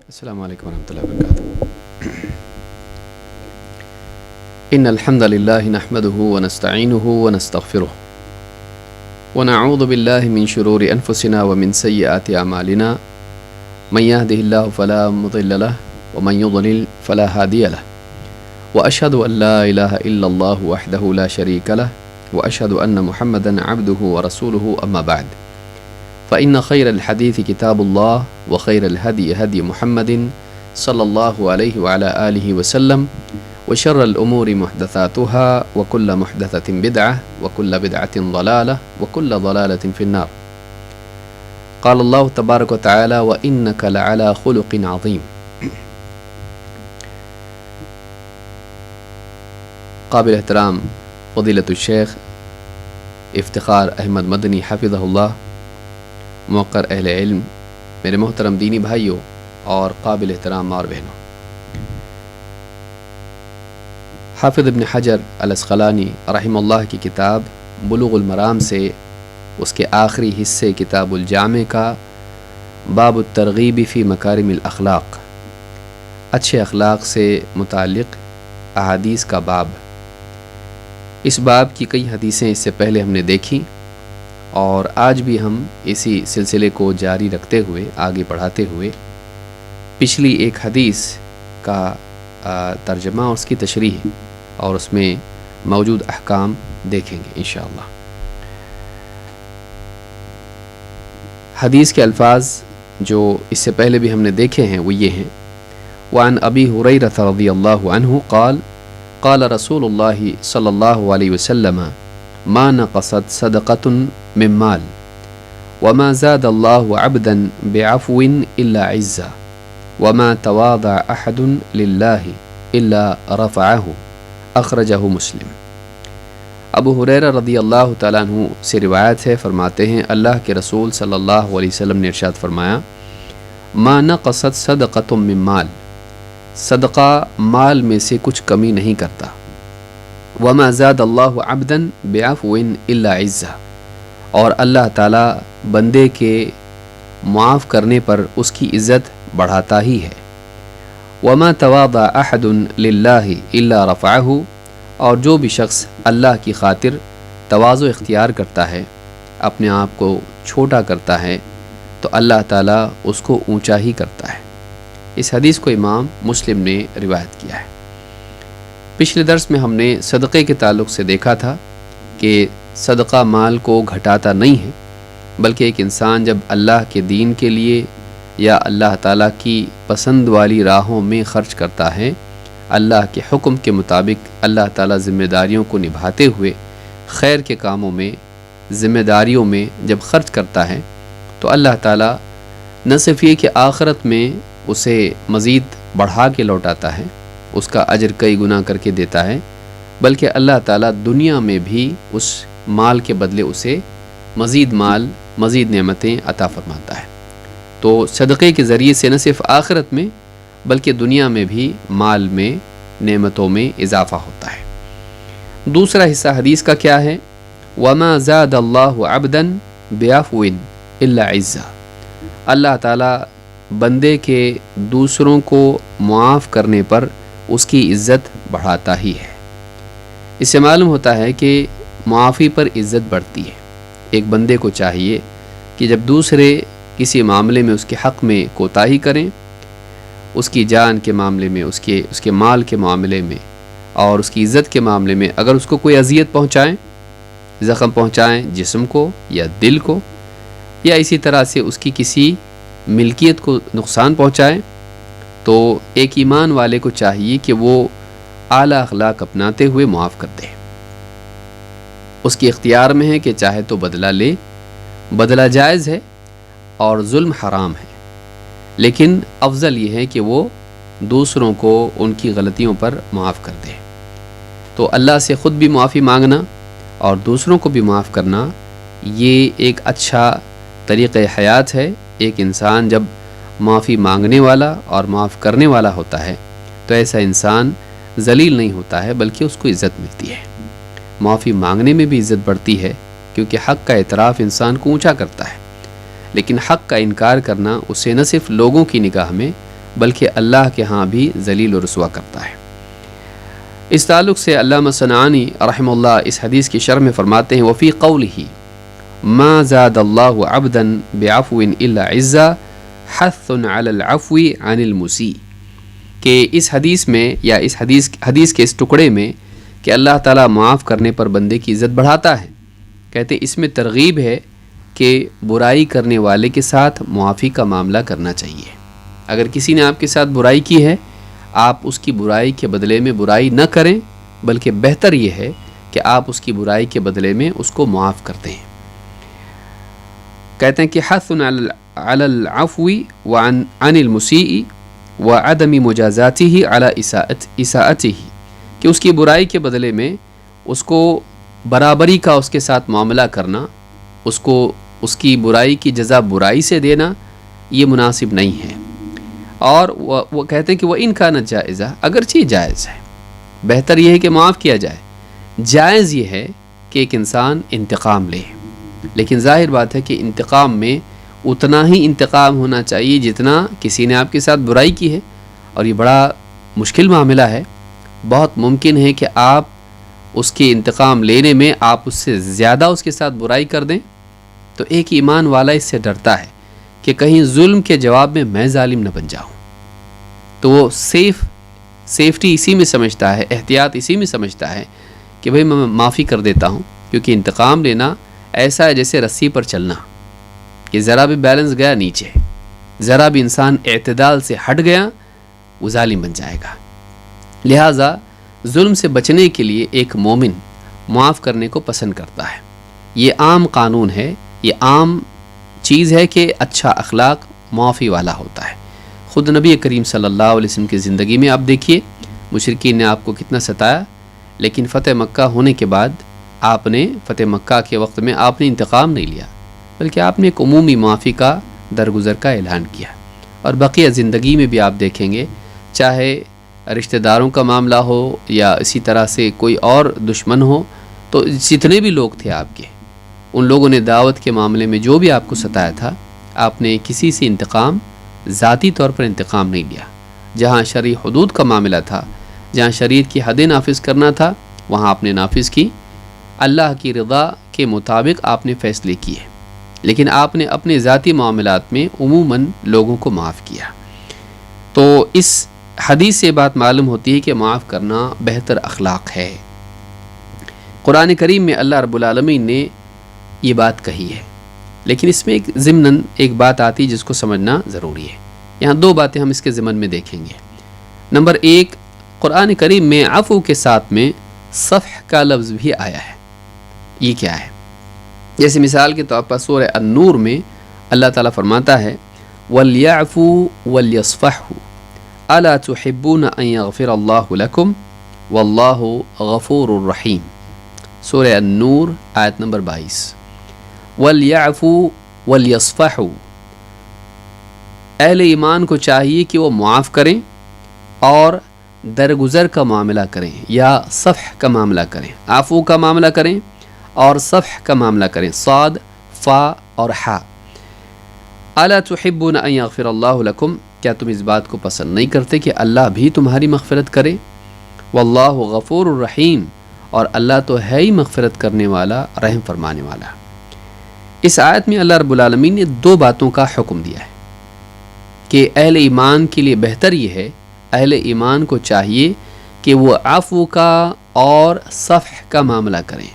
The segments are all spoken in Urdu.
السلام علیکم ورحمۃ اللہ وبرکاتہ۔ ان الحمد للہ نحمده ونستعینه ونستغفره ونعوذ باللہ من شرور انفسنا ومن سیئات اعمالنا من يهده الله فلا مضل له ومن يضلل فلا هادي له واشهد ان لا اله الا الله وحده لا شريك له واشهد ان محمدا عبده ورسوله اما بعد فإن خير الحديث كتاب الله وخير الهدي هدي محمد صلى الله عليه وعلى آله وسلم وشر الأمور محدثاتها وكل محدثة بدعة وكل بدعة ضلالة وكل ضلالة في النار. قال الله تبارك وتعالى وإنك لعلى خلق عظيم. قابل احترام فضیلۃ الشیخ افتخار احمد مدنی حفظہ اللہ، موقر اہل علم، میرے محترم دینی بھائیوں اور قابل احترام ماں اور بہنوں، حافظ ابن حجر العسقلانی رحمہ اللہ کی کتاب بلوغ المرام سے اس کے آخری حصے کتاب الجامع کا باب الترغیب فی مکارم الاخلاق، اچھے اخلاق سے متعلق احادیث کا باب۔ اس باب کی کئی حدیثیں اس سے پہلے ہم نے دیکھی اور آج بھی ہم اسی سلسلے کو جاری رکھتے ہوئے آگے بڑھاتے ہوئے پچھلی ایک حدیث کا ترجمہ اور اس کی تشریح اور اس میں موجود احکام دیکھیں گے انشاءاللہ۔ حدیث کے الفاظ جو اس سے پہلے بھی ہم نے دیکھے ہیں وہ یہ ہیں: وعن ابی ہریرہ رضی اللہ عنہ قال قال رسول اللہ صلی اللہ علیہ وسلم ما نقصت صدقة من مال وما زاد الله عبدا بعفو إلا عزا وما تواضع أحد لله إلا رفعه اخرجہ مسلم۔ ابو ہریرہ رضی اللہ تعالیٰ عنہ سے روایت ہے، فرماتے ہیں اللہ کے رسول صلی اللہ علیہ وسلم نے ارشاد فرمایا: ما نقصت صدقة من مال، صدقہ مال میں سے کچھ کمی نہیں کرتا، وما زاد اللہ عبدا بعفو الا عزا، اور اللہ تعالیٰ بندے کے معاف کرنے پر اس کی عزت بڑھاتا ہی ہے۔ وما تواضع احد للہ الا رفعہ، اور جو بھی شخص اللہ کی خاطر تواضع اختیار کرتا ہے، اپنے آپ کو چھوٹا کرتا ہے، تو اللہ تعالیٰ اس کو اونچا ہی کرتا ہے۔ اس حدیث کو امام مسلم نے روایت کیا ہے۔ پچھلے درس میں ہم نے صدقے کے تعلق سے دیکھا تھا کہ صدقہ مال کو گھٹاتا نہیں ہے، بلکہ ایک انسان جب اللہ کے دین کے لیے یا اللہ تعالیٰ کی پسند والی راہوں میں خرچ کرتا ہے، اللہ کے حکم کے مطابق اللہ تعالیٰ ذمہ داریوں کو نبھاتے ہوئے خیر کے کاموں میں، ذمہ داریوں میں جب خرچ کرتا ہے، تو اللہ تعالیٰ نہ صرف یہ کہ آخرت میں اسے مزید بڑھا کے لوٹاتا ہے، اس کا اجر کئی گنا کر کے دیتا ہے، بلکہ اللہ تعالیٰ دنیا میں بھی اس مال کے بدلے اسے مزید مال، مزید نعمتیں عطا فرماتا ہے۔ تو صدقے کے ذریعے سے نہ صرف آخرت میں بلکہ دنیا میں بھی مال میں، نعمتوں میں اضافہ ہوتا ہے۔ دوسرا حصہ حدیث کا کیا ہے؟ وما زاد اللہ عبدا بعفو الا عزا، اللہ تعالیٰ بندے کے دوسروں کو معاف کرنے پر اس کی عزت بڑھاتا ہی ہے۔ اس سے معلوم ہوتا ہے کہ معافی پر عزت بڑھتی ہے۔ ایک بندے کو چاہیے کہ جب دوسرے کسی معاملے میں اس کے حق میں کوتاہی کریں، اس کی جان کے معاملے میں، اس کے مال کے معاملے میں اور اس کی عزت کے معاملے میں، اگر اس کو کوئی اذیت پہنچائیں، زخم پہنچائیں جسم کو یا دل کو، یا اسی طرح سے اس کی کسی ملکیت کو نقصان پہنچائیں، تو ایک ایمان والے کو چاہیے کہ وہ اعلیٰ اخلاق اپناتے ہوئے معاف کر دے۔ اس کے اختیار میں ہے کہ چاہے تو بدلہ لے، بدلہ جائز ہے اور ظلم حرام ہے، لیکن افضل یہ ہے کہ وہ دوسروں کو ان کی غلطیوں پر معاف کر دے۔ تو اللہ سے خود بھی معافی مانگنا اور دوسروں کو بھی معاف کرنا، یہ ایک اچھا طریقہ حیات ہے۔ ایک انسان جب معافی مانگنے والا اور معاف کرنے والا ہوتا ہے تو ایسا انسان ذلیل نہیں ہوتا ہے، بلکہ اس کو عزت ملتی ہے۔ معافی مانگنے میں بھی عزت بڑھتی ہے، کیونکہ حق کا اعتراف انسان کو اونچا کرتا ہے، لیکن حق کا انکار کرنا اسے نہ صرف لوگوں کی نگاہ میں بلکہ اللہ کے ہاں بھی ذلیل و رسوا کرتا ہے۔ اس تعلق سے علامہ صنعانی رحمہ اللہ اس حدیث کی شرح میں فرماتے ہیں وفی قولہ ما زاد اللہ عبدا بعفو الا عزا حث علی العفو عن المسیء، کہ اس حدیث میں یا اس حدیث کے اس ٹکڑے میں کہ اللہ تعالیٰ معاف کرنے پر بندے کی عزت بڑھاتا ہے، کہتے ہیں اس میں ترغیب ہے کہ برائی کرنے والے کے ساتھ معافی کا معاملہ کرنا چاہیے۔ اگر کسی نے آپ کے ساتھ برائی کی ہے، آپ اس کی برائی کے بدلے میں برائی نہ کریں، بلکہ بہتر یہ ہے کہ آپ اس کی برائی کے بدلے میں اس کو معاف کر دیں۔ کہتے ہیں کہ حث علی العفو عن المسیء وعدم مجازاتہ علی اساءتہ، کہ اس کی برائی کے بدلے میں اس کو برابری کا اس کے ساتھ معاملہ کرنا، اس کو اس کی برائی کی جزا برائی سے دینا، یہ مناسب نہیں ہے۔ اور وہ کہتے ہیں کہ وہ ان کا نہ جائزہ، اگرچہ جائز ہے، بہتر یہ ہے کہ معاف کیا جائے۔ جائز یہ ہے کہ ایک انسان انتقام لے، لیکن ظاہر بات ہے کہ انتقام میں اتنا ہی انتقام ہونا چاہیے جتنا کسی نے آپ کے ساتھ برائی کی ہے، اور یہ بڑا مشکل معاملہ ہے۔ بہت ممکن ہے کہ آپ اس کے انتقام لینے میں آپ اس سے زیادہ اس کے ساتھ برائی کر دیں، تو ایک ایمان والا اس سے ڈرتا ہے کہ کہیں ظلم کے جواب میں ظالم نہ بن جاؤں، تو وہ سیفٹی اسی میں سمجھتا ہے، احتیاط اسی میں سمجھتا ہے کہ بھئی میں معافی کر دیتا ہوں، کیونکہ انتقام لینا ایسا ہے جیسے رسی پر چلنا، کہ ذرا بھی بیلنس گیا نیچے، ذرا بھی انسان اعتدال سے ہٹ گیا وہ ظالم بن جائے گا۔ لہٰذا ظلم سے بچنے کے لیے ایک مومن معاف کرنے کو پسند کرتا ہے۔ یہ عام قانون ہے، یہ عام چیز ہے کہ اچھا اخلاق معافی والا ہوتا ہے۔ خود نبی کریم صلی اللہ علیہ وسلم کی زندگی میں آپ دیکھیے، مشرکین نے آپ کو کتنا ستایا، لیکن فتح مکہ ہونے کے بعد آپ نے فتح مکہ کے وقت میں آپ نے انتقام نہیں لیا، بلکہ آپ نے ایک عمومی معافی کا درگزر کا اعلان کیا۔ اور بقیہ زندگی میں بھی آپ دیکھیں گے، چاہے رشتہ داروں کا معاملہ ہو یا اسی طرح سے کوئی اور دشمن ہو، تو جتنے بھی لوگ تھے آپ کے، ان لوگوں نے دعوت کے معاملے میں جو بھی آپ کو ستایا تھا، آپ نے کسی سے انتقام، ذاتی طور پر انتقام نہیں لیا۔ جہاں شرعی حدود کا معاملہ تھا، جہاں شریعت کی حدیں نافذ کرنا تھا، وہاں آپ نے نافذ کی، اللہ کی رضا کے مطابق آپ نے فیصلے کیے، لیکن آپ نے اپنے ذاتی معاملات میں عموماً لوگوں کو معاف کیا۔ تو اس حدیث سے بات معلوم ہوتی ہے کہ معاف کرنا بہتر اخلاق ہے۔ قرآن کریم میں اللہ رب العالمین نے یہ بات کہی ہے، لیکن اس میں ایک ضمناً ایک بات آتی ہے جس کو سمجھنا ضروری ہے۔ یہاں دو باتیں ہم اس کے ضمن میں دیکھیں گے۔ نمبر ایک، قرآن کریم میں عفو کے ساتھ میں صفح کا لفظ بھی آیا ہے۔ یہ کیا ہے؟ جیسے مثال کے طور پر سورہ النور میں اللہ تعالیٰ فرماتا ہے وَلْيَعْفُوا وَلْيَصْفَحُوا أَلَا تُحِبُّونَ أَن يَغْفِرَ اللَّهُ لَكُمْ وَاللَّهُ غَفُورٌ رَحِيمٌ۔ سورہ النور آیت نمبر 22۔ وَلْيَعْفُوا وَلْيَصْفَحُوا، اہل ایمان کو چاہیے کہ وہ معاف کریں اور درگزر کا معاملہ کریں، یا صفح کا معاملہ کریں، عفو کا معاملہ کریں اور صفح کا معاملہ کریں، صاد، فا اور حا۔ الا تحبون ان یغفر اللہ لکم، کیا تم اس بات کو پسند نہیں کرتے کہ اللہ بھی تمہاری مغفرت کرے؟ واللہ غفور الرحیم، اور اللہ تو ہے ہی مغفرت کرنے والا، رحم فرمانے والا۔ اس آیت میں اللہ رب العالمین نے دو باتوں کا حکم دیا ہے کہ اہل ایمان کے لیے بہتر یہ ہے، اہل ایمان کو چاہیے کہ وہ عفو کا اور صفح کا معاملہ کریں۔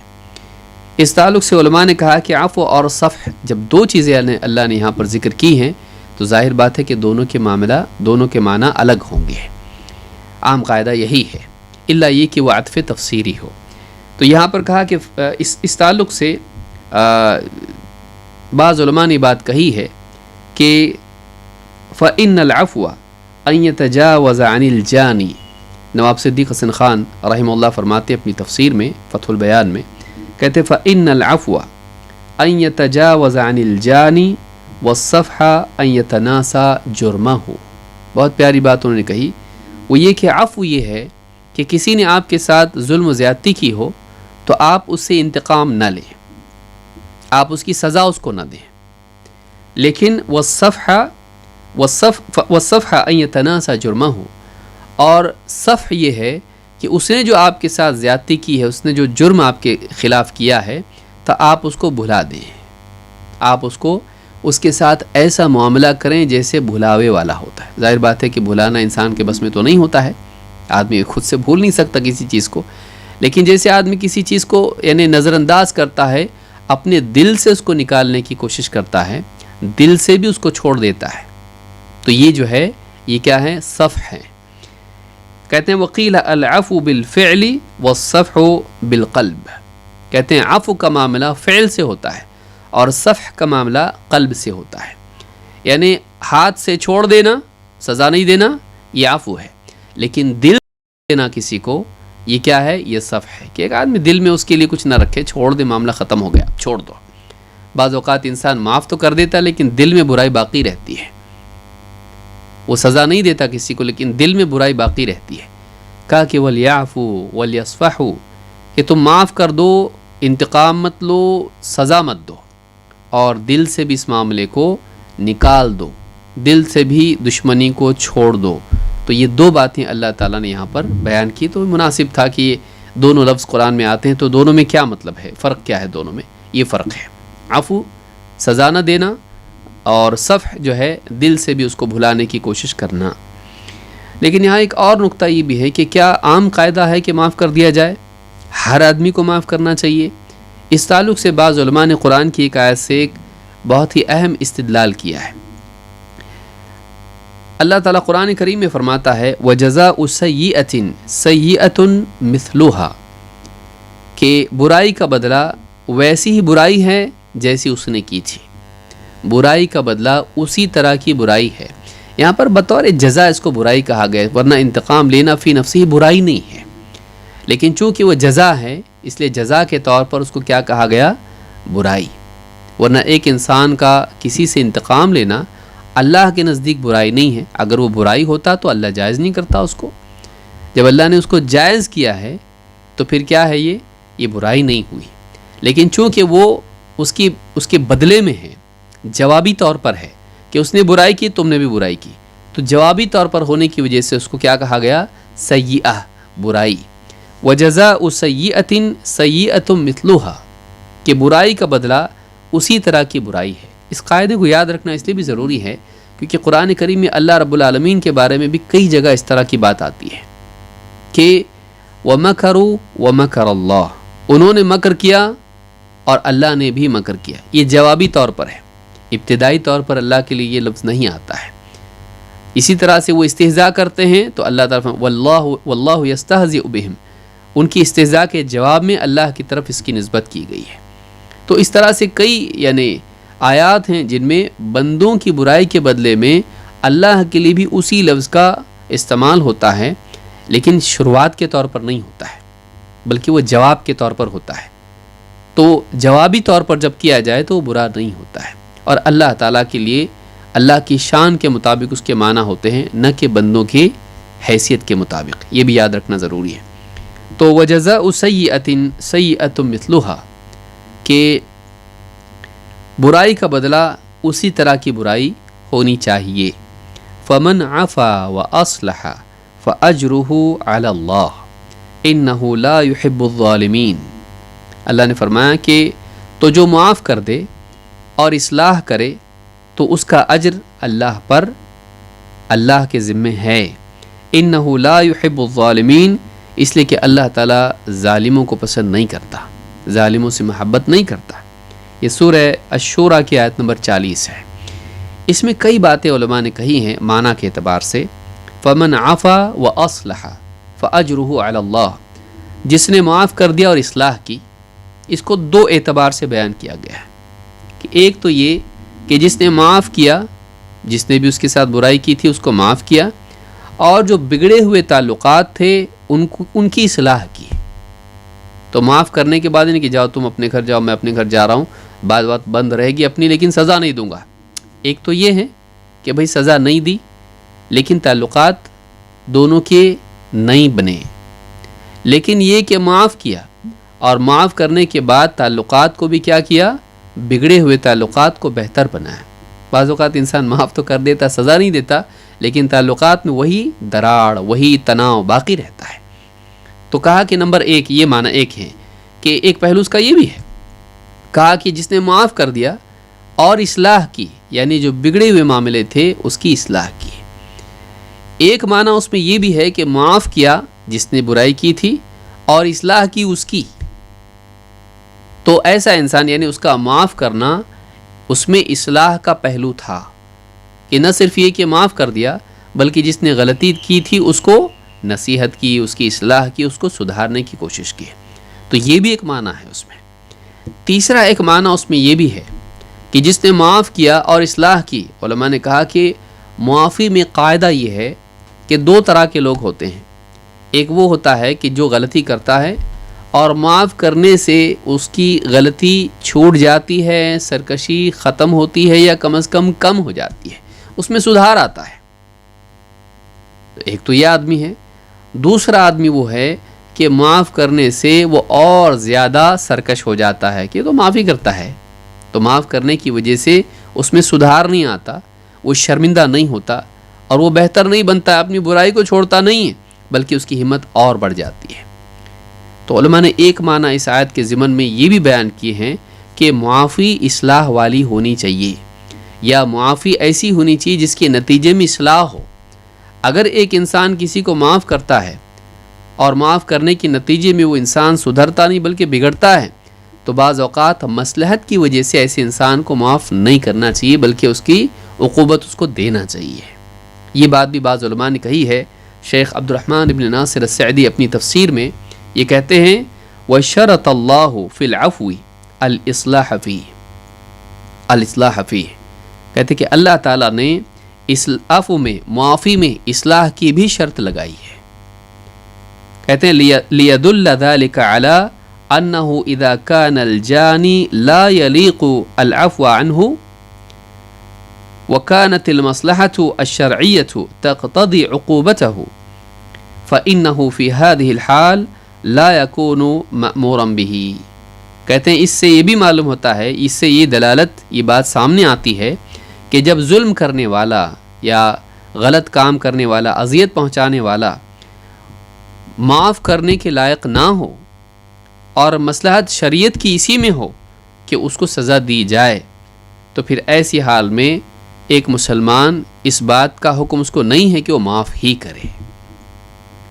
اس تعلق سے علماء نے کہا کہ عفو اور صفح جب دو چیزیں اللہ نے یہاں پر ذکر کی ہیں تو ظاہر بات ہے کہ دونوں کے معنی الگ ہوں گے۔ عام قاعدہ یہی ہے، الا یہ کہ وہ عطف تفسیری ہو۔ تو یہاں پر کہا کہ اس تعلق سے بعض علماء نے بات کہی ہے کہ فَإِنَّ الْعَفْوَ أَن يَتَجَاوَزَ عَنِ الْجَانِ۔ نواب صدیق حسن خان رحمہ اللہ فرماتے اپنی تفسیر میں فتح البیان میں، کہتے فَإِنَّ الْعَفْوَ أَن يَتَجَاوَزَ عَنِ الْجَانِ وَالصَّفْحَ أَن يَتَنَاسَى جُرْمَهُ۔ بہت پیاری بات انہوں نے کہی، وہ یہ کہ عفو یہ ہے کہ کسی نے آپ کے ساتھ ظلم و زیادتی کی ہو تو آپ اس سے انتقام نہ لیں، آپ اس کی سزا اس کو نہ دیں، لیکن والصفحہ، والصفح ان يتناسى جرمه، اور صفح یہ ہے کہ اس نے جو آپ کے ساتھ زیادتی کی ہے، اس نے جو جرم آپ کے خلاف کیا ہے، تو آپ اس کو بھلا دیں، آپ اس کے ساتھ ایسا معاملہ کریں جیسے بھلاوے والا ہوتا ہے۔ ظاہر بات ہے کہ بھلانا انسان کے بس میں تو نہیں ہوتا ہے، آدمی خود سے بھول نہیں سکتا کسی چیز کو، لیکن جیسے آدمی کسی چیز کو یعنی نظر انداز کرتا ہے، اپنے دل سے اس کو نکالنے کی کوشش کرتا ہے، دل سے بھی اس کو چھوڑ دیتا ہے، تو یہ جو ہے یہ کیا ہے؟ صفح ہے۔ کہتے ہیں وقیل العفو بالفعل والصفح بالقلب، کہتے ہیں عفو کا معاملہ فعل سے ہوتا ہے اور صفح کا معاملہ قلب سے ہوتا ہے، یعنی ہاتھ سے چھوڑ دینا، سزا نہیں دینا، یہ عفو ہے، لیکن دل دینا کسی کو، یہ کیا ہے؟ یہ صفح ہے، کہ ایک آدمی دل میں اس کے لیے کچھ نہ رکھے، چھوڑ دے، معاملہ ختم ہو گیا، چھوڑ دو۔ بعض اوقات انسان معاف تو کر دیتا ہے لیکن دل میں برائی باقی رہتی ہے، وہ سزا نہیں دیتا کسی کو لیکن دل میں برائی باقی رہتی ہے۔ کہا کہ وَلْيَعْفُوا وَلْيَصْفَحُوا، کہ تم معاف کر دو، انتقام مت لو، سزا مت دو، اور دل سے بھی اس معاملے کو نکال دو، دل سے بھی دشمنی کو چھوڑ دو۔ تو یہ دو باتیں اللہ تعالیٰ نے یہاں پر بیان کی، تو مناسب تھا کہ یہ دونوں لفظ قرآن میں آتے ہیں، تو دونوں میں کیا مطلب ہے، فرق کیا ہے دونوں میں؟ یہ فرق ہے، عفو سزا نہ دینا، اور صفح جو ہے دل سے بھی اس کو بھلانے کی کوشش کرنا۔ لیکن یہاں ایک اور نقطہ یہ بھی ہے کہ کیا عام قاعدہ ہے کہ معاف کر دیا جائے، ہر آدمی کو معاف کرنا چاہیے؟ اس تعلق سے بعض علماء نے قرآن کی ایک آیت سے ایک بہت ہی اہم استدلال کیا ہے۔ اللہ تعالیٰ قرآن کریم میں فرماتا ہے وَجَزَاءُ سَيِّئَةٍ سَيِّئَةٌ مِثْلُهَا، کہ برائی کا بدلہ ویسی ہی برائی ہے جیسی اس نے کی تھی، برائی کا بدلہ اسی طرح کی برائی ہے۔ یہاں پر بطور جزا اس کو برائی کہا گیا، ورنہ انتقام لینا فی نفسی ہی برائی نہیں ہے، لیکن چونکہ وہ جزا ہے اس لیے جزا کے طور پر اس کو کیا کہا گیا؟ برائی۔ ورنہ ایک انسان کا کسی سے انتقام لینا اللہ کے نزدیک برائی نہیں ہے، اگر وہ برائی ہوتا تو اللہ جائز نہیں کرتا اس کو، جب اللہ نے اس کو جائز کیا ہے تو پھر کیا ہے؟ یہ برائی نہیں ہوئی، لیکن چونکہ وہ اس کے بدلے میں ہے، جوابی طور پر ہے کہ اس نے برائی کی تم نے بھی برائی کی، تو جوابی طور پر ہونے کی وجہ سے اس کو کیا کہا گیا؟ سیئہ، برائی۔ وَجَزَاءُ سَيِّئَةٍ سَيِّئَةٌ مِثْلُهَا، کہ برائی کا بدلہ اسی طرح کی برائی ہے۔ اس قاعدے کو یاد رکھنا اس لیے بھی ضروری ہے کیونکہ قرآن کریم میں اللہ رب العالمین کے بارے میں بھی کئی جگہ اس طرح کی بات آتی ہے کہ وَمَكَرُوا وَمَكَرَ اللَّهُ، انہوں نے مکر کیا اور اللہ نے بھی مکر کیا۔ یہ جوابی طور پر ہے، ابتدائی طور پر اللہ کے لیے یہ لفظ نہیں آتا ہے۔ اسی طرح سے وہ استہزاء کرتے ہیں تو اللہ تعالیٰ وَاللَّهُ يَسْتَهْزِئُ بِهِمْ، ان کی استہزاء کے جواب میں اللہ کی طرف اس کی نسبت کی گئی ہے۔ تو اس طرح سے کئی یعنی آیات ہیں جن میں بندوں کی برائی کے بدلے میں اللہ کے لیے بھی اسی لفظ کا استعمال ہوتا ہے، لیکن شروعات کے طور پر نہیں ہوتا ہے بلکہ وہ جواب کے طور پر ہوتا ہے۔ تو جوابی طور پر جب کیا جائے تو وہ برا نہیں ہوتا ہے، اور اللہ تعالیٰ کے لیے اللہ کی شان کے مطابق اس کے معنی ہوتے ہیں، نہ کہ بندوں کی حیثیت کے مطابق، یہ بھی یاد رکھنا ضروری ہے۔ تو وَجَزَاءُ سَيِّئَةٍ سَيِّئَةٌ مِثْلُهَا، کہ برائی کا بدلہ اسی طرح کی برائی ہونی چاہیے۔ فَمَنْ عَفَا وَأَصْلَحَ فَأَجْرُهُ عَلَى اللَّهِ إِنَّهُ لَا يُحِبُّ الظَّالِمِينَ، اللہ نے فرمایا کہ تو جو معاف کر دے اور اصلاح کرے تو اس کا اجر اللہ پر، اللہ کے ذمے ہے۔ إِنَّهُ لَا يُحِبُّ الظَّالِمِينَ، اس لیے کہ اللہ تعالیٰ ظالموں کو پسند نہیں کرتا، ظالموں سے محبت نہیں کرتا۔ یہ سورہ الشورى کی آیت نمبر 40 ہے۔ اس میں کئی باتیں علماء نے کہی ہیں معنی کے اعتبار سے۔ فَمَنْ عَفَا وَأَصْلَحَ فَأَجْرُهُ عَلَى اللَّهِ، جس نے معاف کر دیا اور اصلاح کی، اس کو دو اعتبار سے بیان کیا گیا ہے کہ ایک تو یہ کہ جس نے معاف کیا، جس نے بھی اس کے ساتھ برائی کی تھی اس کو معاف کیا، اور جو بگڑے ہوئے تعلقات تھے ان کی اصلاح کی۔ تو معاف کرنے کے بعد نہیں کہ جاؤ تم اپنے گھر جاؤ میں اپنے گھر جا رہا ہوں، بات بند رہے گی اپنی لیکن سزا نہیں دوں گا۔ ایک تو یہ ہے کہ بھئی سزا نہیں دی لیکن تعلقات دونوں کے نہیں بنے، لیکن یہ کہ معاف کیا اور معاف کرنے کے بعد تعلقات کو بھی کیا کیا؟ بگڑے ہوئے تعلقات کو بہتر بنایا، بعض اوقات انسان معاف تو کر دیتا، سزا نہیں دیتا، لیکن تعلقات میں وہی دراڑ، وہی تناؤ باقی رہتا ہے۔ تو کہا کہ نمبر ایک یہ معنی ایک ہے کہ ایک پہلو اس کا یہ بھی ہے، کہا کہ جس نے معاف کر دیا اور اصلاح کی، یعنی جو بگڑے ہوئے معاملے تھے اس کی اصلاح کی۔ ایک معنی اس میں یہ بھی ہے کہ معاف کیا جس نے برائی کی تھی اور اصلاح کی اس کی، تو ایسا انسان یعنی اس کا معاف کرنا اس میں اصلاح کا پہلو تھا کہ نہ صرف یہ کہ معاف کر دیا بلکہ جس نے غلطی کی تھی اس کو نصیحت کی، اس کی اصلاح کی، اس کو سدھارنے کی کوشش کی۔ تو یہ بھی ایک معنی ہے اس میں۔ تیسرا ایک معنی اس میں یہ بھی ہے کہ جس نے معاف کیا اور اصلاح کی، علماء نے کہا کہ معافی میں قاعدہ یہ ہے کہ دو طرح کے لوگ ہوتے ہیں۔ ایک وہ ہوتا ہے کہ جو غلطی کرتا ہے اور معاف کرنے سے اس کی غلطی چھوٹ جاتی ہے، سرکشی ختم ہوتی ہے یا کم از کم ہو جاتی ہے، اس میں سدھار آتا ہے۔ تو ایک تو یہ آدمی ہے۔ دوسرا آدمی وہ ہے کہ معاف کرنے سے وہ اور زیادہ سرکش ہو جاتا ہے کہ تو معافی کرتا ہے، تو معاف کرنے کی وجہ سے اس میں سدھار نہیں آتا، وہ شرمندہ نہیں ہوتا اور وہ بہتر نہیں بنتا، اپنی برائی کو چھوڑتا نہیں ہے بلکہ اس کی ہمت اور بڑھ جاتی ہے۔ تو علماء نے ایک معنی اس آیت کے ضمن میں یہ بھی بیان کیے ہیں کہ معافی اصلاح والی ہونی چاہیے، یا معافی ایسی ہونی چاہیے جس کے نتیجے میں اصلاح ہو۔ اگر ایک انسان کسی کو معاف کرتا ہے اور معاف کرنے کے نتیجے میں وہ انسان سدھرتا نہیں بلکہ بگڑتا ہے، تو بعض اوقات مصلحت کی وجہ سے ایسے انسان کو معاف نہیں کرنا چاہیے بلکہ اس کی عقوبت اس کو دینا چاہیے۔ یہ بات بھی بعض علماء نے کہی ہے۔ شیخ عبد الرحمن ابن ناصر السعدی اپنی تفسیر میں یہ کہتے ہیں وَشَرَطَ اللَّهُ فِي الْعَفْوِ الْإِصْلَاحَ فِيهِ الْإِصْلَاحَ فِيهِ، کہتے کہ اللہ تعالیٰ نے اس عفو میں، معافی میں اصلاح کی بھی شرط لگائی ہے۔ کہتے ہیں لِيَدُلَّ ذَلِكَ عَلَىٰ أَنَّهُ إِذَا كَانَ الْجَانِي لَا يَلِيقُ الْعَفْوَ عَنْهُ وَكَانَتِ الْمَصْلَحَةُ الشَّرْعِيَّةُ تَقْتَضِي عُقُوبَتَهُ فَإِنَّهُ فِي هَذِهِ الْحَالِ لَا يَكُونُ مَأْمُورًا بِهِ۔ کہتے ہیں اس سے یہ بھی معلوم ہوتا ہے، اس سے یہ دلالت، یہ بات سامنے آتی ہے کہ جب ظلم کرنے والا یا غلط کام کرنے والا، اذیت پہنچانے والا معاف کرنے کے لائق نہ ہو اور مصلحت شریعت کی اسی میں ہو کہ اس کو سزا دی جائے، تو پھر ایسی حال میں ایک مسلمان اس بات کا حکم اس کو نہیں ہے کہ وہ معاف ہی کرے۔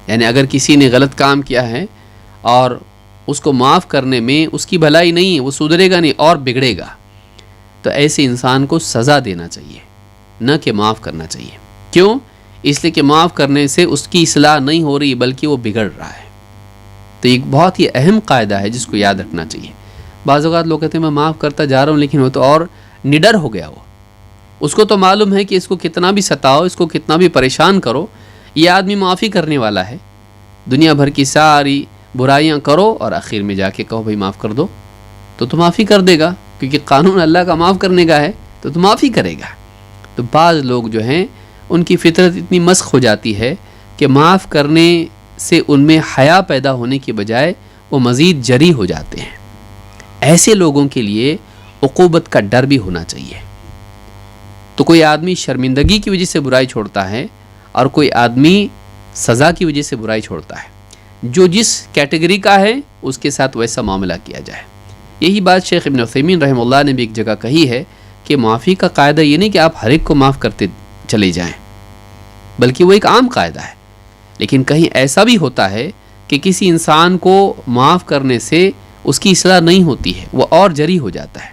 یعنی اگر کسی نے غلط کام کیا ہے اور اس کو معاف کرنے میں اس کی بھلائی نہیں ہے، وہ سدھرے گا نہیں اور بگڑے گا، تو ایسے انسان کو سزا دینا چاہیے، نہ کہ معاف کرنا چاہیے۔ کیوں؟ اس لیے کہ معاف کرنے سے اس کی اصلاح نہیں ہو رہی بلکہ وہ بگڑ رہا ہے۔ تو ایک بہت ہی اہم قاعدہ ہے جس کو یاد رکھنا چاہیے۔ بعض اوقات لوگ کہتے ہیں میں معاف کرتا جا رہا ہوں لیکن وہ تو اور نڈر ہو گیا، اس کو تو معلوم ہے کہ اس کو کتنا بھی ستاؤ، اس کو کتنا بھی پریشان کرو، یہ آدمی معافی کرنے والا ہے، دنیا بھر کی ساری برائیاں کرو اور آخر میں جا کے کہو بھائی معاف کر دو، تو معافی کر دے گا، کیونکہ قانون اللہ کا معاف کرنے کا ہے تو معافی کرے گا۔ تو بعض لوگ جو ہیں ان کی فطرت اتنی مسخ ہو جاتی ہے کہ معاف کرنے سے ان میں حیا پیدا ہونے کے بجائے وہ مزید جری ہو جاتے ہیں۔ ایسے لوگوں کے لیے عقوبت کا ڈر بھی ہونا چاہیے۔ تو کوئی آدمی شرمندگی کی وجہ سے برائی چھوڑتا ہے اور کوئی آدمی سزا کی وجہ سے برائی چھوڑتا ہے، جو جس کیٹیگری کا ہے اس کے ساتھ ویسا معاملہ کیا جائے۔ یہی بات شیخ ابن عثیمین رحمہ اللہ نے بھی ایک جگہ کہی ہے کہ معافی کا قاعدہ یہ نہیں کہ آپ ہر ایک کو معاف کرتے چلے جائیں، بلکہ وہ ایک عام قاعدہ ہے۔ لیکن کہیں ایسا بھی ہوتا ہے کہ کسی انسان کو معاف کرنے سے اس کی اصلاح نہیں ہوتی ہے، وہ اور جری ہو جاتا ہے،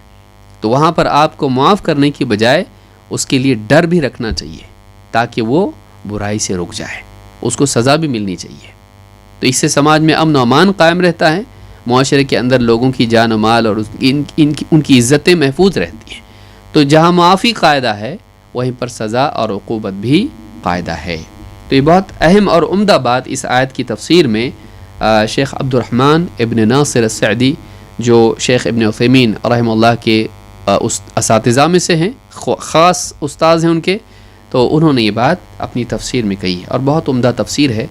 تو وہاں پر آپ کو معاف کرنے کی بجائے اس کے لیے ڈر بھی رکھنا چاہیے تاکہ وہ برائی سے رک جائے، اس کو سزا بھی ملنی چاہیے۔ تو اس سے سماج میں امن و امان قائم رہتا ہے، معاشرے کے اندر لوگوں کی جان و مال اور ان کی عزتیں محفوظ رہتی ہیں۔ تو جہاں معافی قاعدہ ہے وہیں پر سزا اور عقوبت بھی قاعدہ ہے۔ تو یہ بہت اہم اور عمدہ بات اس آیت کی تفسیر میں شیخ عبد الرحمن ابن ناصر السعدی، جو شیخ ابن عثیمین رحمہ اللہ کے اساتذہ میں سے ہیں، خاص استاذ ہیں ان کے، تو انہوں نے یہ بات اپنی تفسیر میں کہی ہے، اور بہت عمدہ تفسیر ہے۔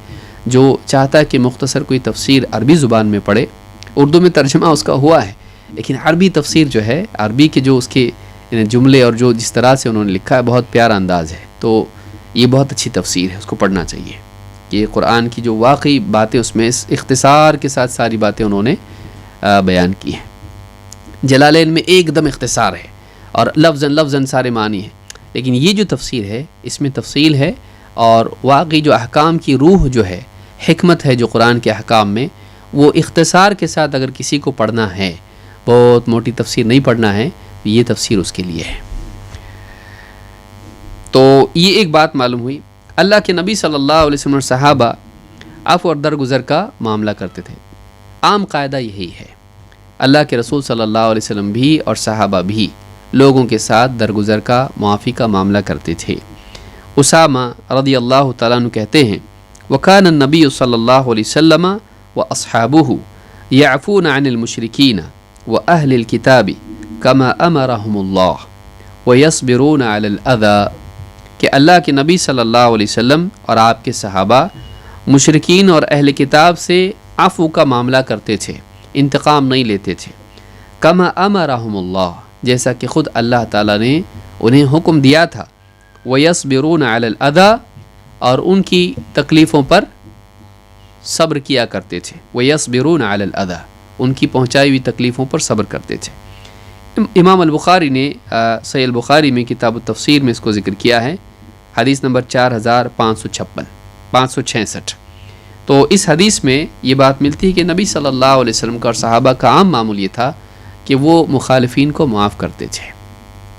جو چاہتا ہے کہ مختصر کوئی تفسیر عربی زبان میں پڑھے، اردو میں ترجمہ اس کا ہوا ہے، لیکن عربی تفسیر جو ہے، عربی کے جو اس کے یعنی جملے اور جو جس طرح سے انہوں نے لکھا ہے بہت پیارا انداز ہے. تو یہ بہت اچھی تفسیر ہے, اس کو پڑھنا چاہیے. یہ قرآن کی جو واقعی باتیں اس میں اس اختصار کے ساتھ ساری باتیں انہوں نے بیان کی ہیں. جلالین میں ایک دم اختصار ہے اور لفظاً سارے معنی ہیں, لیکن یہ جو تفسیر ہے اس میں تفصیل ہے اور واقعی جو احکام کی روح جو ہے, حکمت ہے جو قرآن کے احکام میں, وہ اختصار کے ساتھ اگر کسی کو پڑھنا ہے, بہت موٹی تفسیر نہیں پڑھنا ہے, یہ تفسیر اس کے لیے ہے. تو یہ ایک بات معلوم ہوئی. اللہ کے نبی صلی اللہ علیہ وسلم اور صحابہ عفو اور درگزر کا معاملہ کرتے تھے. عام قاعدہ یہی ہے, اللہ کے رسول صلی اللہ علیہ وسلم بھی اور صحابہ بھی لوگوں کے ساتھ درگزر کا, معافی کا معاملہ کرتے تھے. اسامہ رضی اللہ تعالیٰ عنہ کہتے ہیں وَكَانَ النَّبِيُّ صلی اللہ علیہ وسلم وَأَصْحَابُهُ يَعْفُونَ عَنِ الْمُشْرِكِينَ وَأَهْلِ الْكِتَابِ كَمَا أَمَرَهُمُ اللَّهُ وَيَصْبِرُونَ عَلَى الْأَذَى کہ اللہ کے نبی صلی اللہ علیہ وسلم اور آپ کے صحابہ مشرکین اور اہل کتاب سے عفو کا معاملہ کرتے تھے, انتقام نہیں لیتے تھے. کما امرہم اللہ, جیسا کہ خود اللہ تعالیٰ نے انہیں حکم دیا تھا. ویصبرون علی الاذی, اور ان کی تکلیفوں پر صبر کیا کرتے تھے. ویصبرون علی الاذی, ان کی پہنچائی ہوئی تکلیفوں پر صبر کرتے تھے. امام البخاری نے صحیح البخاری میں کتاب التفسیر میں اس کو ذکر کیا ہے, حدیث نمبر 4566. تو اس حدیث میں یہ بات ملتی ہے کہ نبی صلی اللہ علیہ وسلم کا اور صحابہ کا عام معمول یہ تھا کہ وہ مخالفین کو معاف کرتے تھے,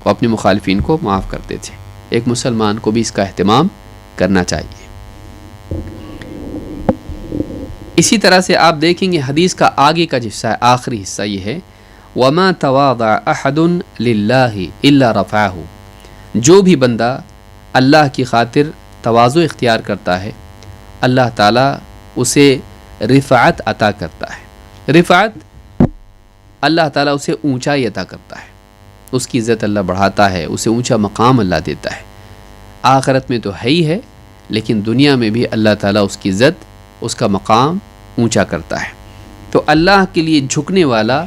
وہ اپنے مخالفین کو معاف کرتے تھے. ایک مسلمان کو بھی اس کا اہتمام کرنا چاہیے. اسی طرح سے آپ دیکھیں گے حدیث کا آگے کا حصہ ہے, آخری حصہ یہ ہے وَمَا تَوَاضَعَ أَحَدٌ لِلَّهِ إِلَّا رَفَعَهُ, جو بھی بندہ اللہ کی خاطر تواضع اختیار کرتا ہے اللہ تعالیٰ اسے رفعت عطا کرتا ہے. رفعت اللہ تعالیٰ اسے اونچائی عطا کرتا ہے, اس کی عزت اللہ بڑھاتا ہے, اسے اونچا مقام اللہ دیتا ہے. آخرت میں تو ہے ہی ہے, لیکن دنیا میں بھی اللہ تعالیٰ اس کی عزت, اس کا مقام اونچا کرتا ہے. تو اللہ کے لیے جھکنے والا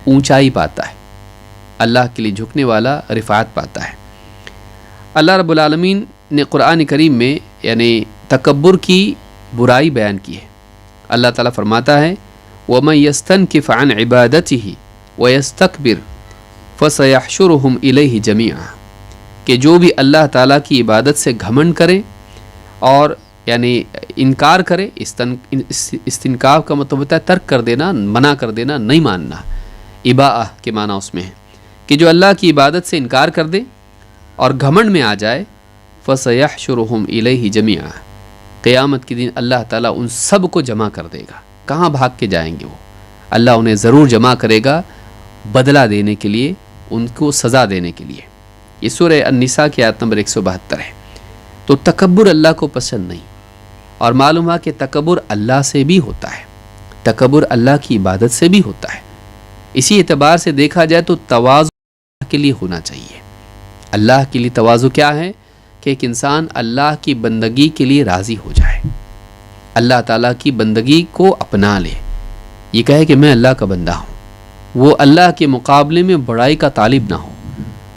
اونچائی پاتا ہے, اللہ کے لیے جھکنے والا رفعت پاتا ہے. اللہ رب العالمین نے قرآن کریم میں یعنی تکبر کی برائی بیان کی ہے. اللہ تعالیٰ فرماتا ہے وَمَن يَسْتَنْكِفْ عَنْ عِبَادَتِهِ وَيَسْتَكْبِرْ فَسَيَحْشُرُهُمْ إِلَيْهِ جَمِيعًا, کہ جو بھی اللہ تعالیٰ کی عبادت سے گھمنڈ کرے اور یعنی انکار کرے, استنکاف کا مطلب ہوتا ہے ترک کر دینا, منع کر دینا, نہیں ماننا. اباء کے معنی اس میں ہے کہ جو اللہ کی عبادت سے انکار کر دے اور گھمنڈ میں آ جائے, فَسَيَحْشُرُهُمْ إِلَيْهِ جَمِيعًا, قیامت کے دن اللہ تعالیٰ ان سب کو جمع کر دے گا. کہاں بھاگ کے جائیں گے وہ, اللہ انہیں ضرور جمع کرے گا بدلہ دینے کے لیے, ان کو سزا دینے کے لیے. یہ سورہ النساء کی آیت نمبر 172 ہے. تو تکبر اللہ کو پسند نہیں, اور معلوم ہے کہ تکبر اللہ سے بھی ہوتا ہے, تکبر اللہ کی عبادت سے بھی ہوتا ہے. اسی اعتبار سے دیکھا جائے تو تواضع کے لیے ہونا چاہیے. اللہ کے لیے تواضع کیا ہے کہ ایک انسان اللہ کی بندگی کے لیے راضی ہو جائے, اللہ تعالیٰ کی بندگی کو اپنا لے, یہ کہے کہ میں اللہ کا بندہ ہوں. وہ اللہ کے مقابلے میں بڑائی کا طالب نہ ہو,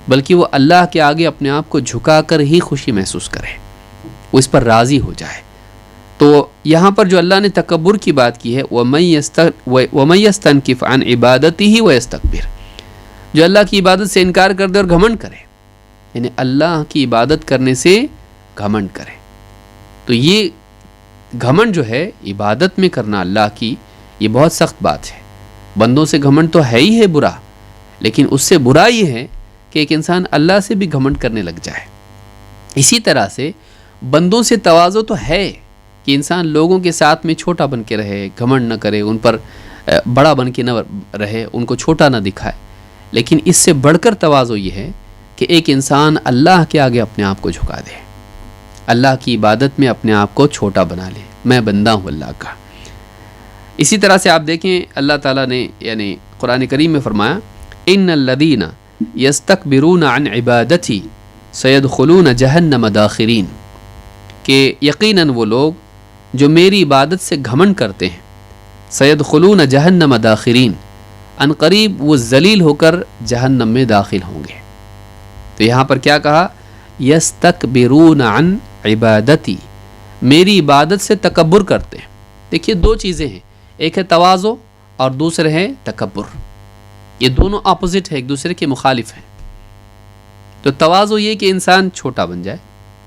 بلکہ وہ اللہ کے آگے اپنے آپ کو جھکا کر ہی خوشی محسوس کرے, وہ اس پر راضی ہو جائے. تو یہاں پر جو اللہ نے تکبر کی بات کی ہے وَمَن يَسْتَنْكِفْ عَنْ عِبَادَتِهِ وَيَسْتَكْبِرْ, جو اللہ کی عبادت سے انکار کر دے اور گھمنڈ کرے, یعنی اللہ کی عبادت کرنے سے گھمنڈ کرے. تو یہ گھمنڈ جو ہے عبادت میں کرنا اللہ کی, یہ بہت سخت بات ہے. بندوں سے گھمنڈ تو ہے ہی ہے برا, لیکن اس سے برا یہ ہے کہ ایک انسان اللہ سے بھی گھمنڈ کرنے لگ جائے. اسی طرح سے بندوں سے تواضع تو ہے کہ انسان لوگوں کے ساتھ میں چھوٹا بن کے رہے, گھمنڈ نہ کرے, ان پر بڑا بن کے نہ رہے, ان کو چھوٹا نہ دکھائے. لیکن اس سے بڑھ کر تواضع یہ ہے کہ ایک انسان اللہ کے آگے اپنے آپ کو جھکا دے, اللہ کی عبادت میں اپنے آپ کو چھوٹا بنا لے, میں بندہ ہوں اللہ کا. اسی طرح سے آپ دیکھیں اللہ تعالیٰ نے یعنی قرآن کریم میں فرمایا ان الذین یستکبرون عن عبادتی سیدخلون جہنم داخرین, کہ یقیناً وہ لوگ جو میری عبادت سے گھمنڈ کرتے ہیں, سیدخلون جہنم داخرین, ان قریب وہ ذلیل ہو کر جہنم میں داخل ہوں گے. تو یہاں پر کیا کہا؟ یستکبرون عن عبادتی، میری عبادت سے تکبر کرتے ہیں. دیکھیے دو چیزیں ہیں، ایک ہے تواضع اور دوسرے ہے تکبر. یہ دونوں اپوزٹ ہے، ایک دوسرے کے مخالف ہیں. تو تواضع یہ کہ انسان چھوٹا بن جائے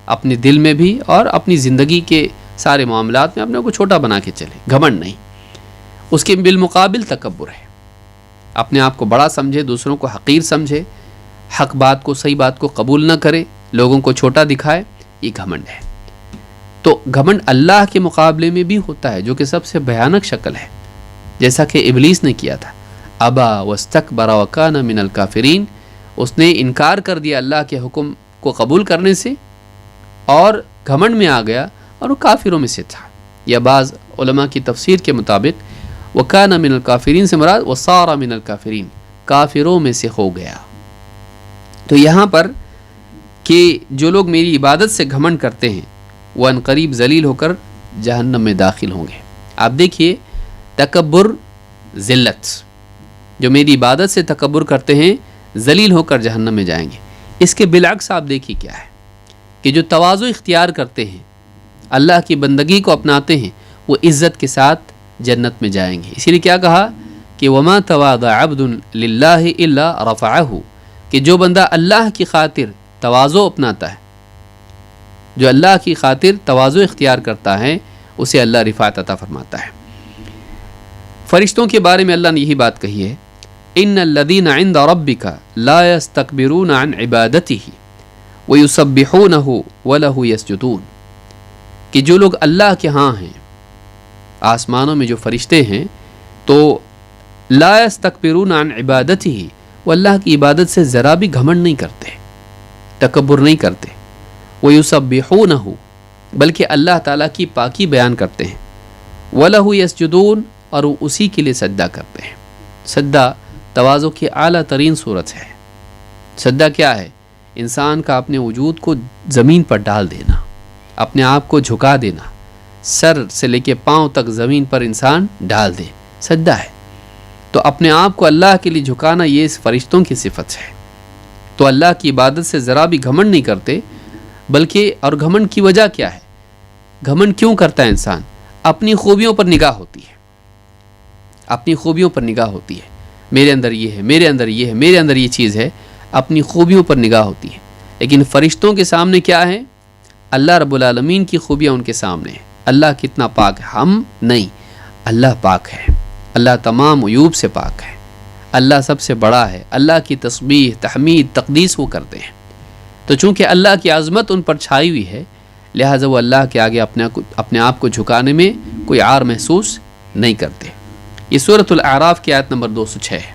اپنے دل میں بھی اور اپنی زندگی کے سارے معاملات میں اپنے کو چھوٹا بنا کے چلے، گھمنڈ نہیں. اس کے بالمقابل تکبر ہے، اپنے آپ کو بڑا سمجھے، دوسروں کو حقیر سمجھے، حق بات کو، صحیح بات کو قبول نہ کرے، لوگوں کو چھوٹا دکھائے، یہ گھمنڈ ہے. تو گھمنڈ اللہ کے مقابلے میں بھی ہوتا ہے، جو کہ سب سے بھیانک شکل ہے، جیسا کہ ابلیس نے کیا تھا. ابا واستکبر وکان من الکافرین، اس نے انکار کر دیا اللہ کے حکم کو قبول کرنے سے اور گھمنڈ میں آ گیا اور وہ کافروں میں سے تھا. یا بعض علماء کی تفسیر کے مطابق وکان من الکافرین سے مراد وصار من الکافرین، کافروں میں سے ہو گیا. تو یہاں پر کہ جو لوگ میری عبادت سے گھمنڈ کرتے ہیں وہ ان قریب ذلیل ہو کر جہنم میں داخل ہوں گے. آپ دیکھیے تکبر ذلت، جو میری عبادت سے تکبر کرتے ہیں ذلیل ہو کر جہنم میں جائیں گے. اس کے بالعکس آپ دیکھیے کیا ہے کہ جو تواضع اختیار کرتے ہیں، اللہ کی بندگی کو اپناتے ہیں، وہ عزت کے ساتھ جنت میں جائیں گے. اسی لیے کیا کہا کہ وما تواضع عبد للہ الا رفعہ، کہ جو بندہ اللہ کی خاطر تواضع اپناتا ہے، جو اللہ کی خاطر تواضع اختیار کرتا ہے، اسے اللہ رفعت عطا فرماتا ہے. فرشتوں کے بارے میں اللہ نے یہی بات کہی ہے، ان الذین عند ربک لا یستکبرون عن عبادتہ ویسبحونہ ولہ یسجدون، کہ جو لوگ اللہ کے ہاں ہیں، آسمانوں میں جو فرشتے ہیں، تو لا یستکبرون عن عبادتہ، وہ اللہ کی عبادت سے ذرا بھی گھمنڈ نہیں کرتے، تکبر نہیں کرتے. ویسبحونہ، بلکہ اللہ تعالیٰ کی پاکی بیان کرتے ہیں. وَلَهُ یسجدون، اور وہ اسی کے لیے سجدہ کرتے ہیں. سجدہ تواضع کی اعلیٰ ترین صورت ہے. سجدہ کیا ہے؟ انسان کا اپنے وجود کو زمین پر ڈال دینا، اپنے آپ کو جھکا دینا، سر سے لے کے پاؤں تک زمین پر انسان ڈال دے، سجدہ ہے. تو اپنے آپ کو اللہ کے لیے جھکانا یہ اس فرشتوں کی صفت ہے. تو اللہ کی عبادت سے ذرا بھی گھمنڈ نہیں کرتے، بلکہ اور گھمنڈ کی وجہ کیا ہے؟ گھمنڈ کیوں کرتا ہے انسان؟ اپنی خوبیوں پر نگاہ ہوتی ہے، اپنی خوبیوں پر نگاہ ہوتی ہے. میرے اندر یہ ہے، میرے اندر یہ ہے، میرے اندر یہ چیز ہے، اپنی خوبیوں پر نگاہ ہوتی ہے. لیکن فرشتوں کے سامنے کیا ہے؟ اللہ رب العالمین کی خوبیاں ان کے سامنے ہیں. اللہ کتنا پاک ہے، ہم نہیں، اللہ پاک ہے، اللہ تمام عیوب سے پاک ہے، اللہ سب سے بڑا ہے. اللہ کی تسبیح، تحمید، تقدیس وہ کرتے ہیں. تو چونکہ اللہ کی عظمت ان پر چھائی ہوئی ہے، لہٰذا وہ اللہ کے آگے اپنے آپ کو جھکانے میں کوئی عار محسوس نہیں کرتے. یہ سورۃ الاعراف کی آیت نمبر 206 ہے.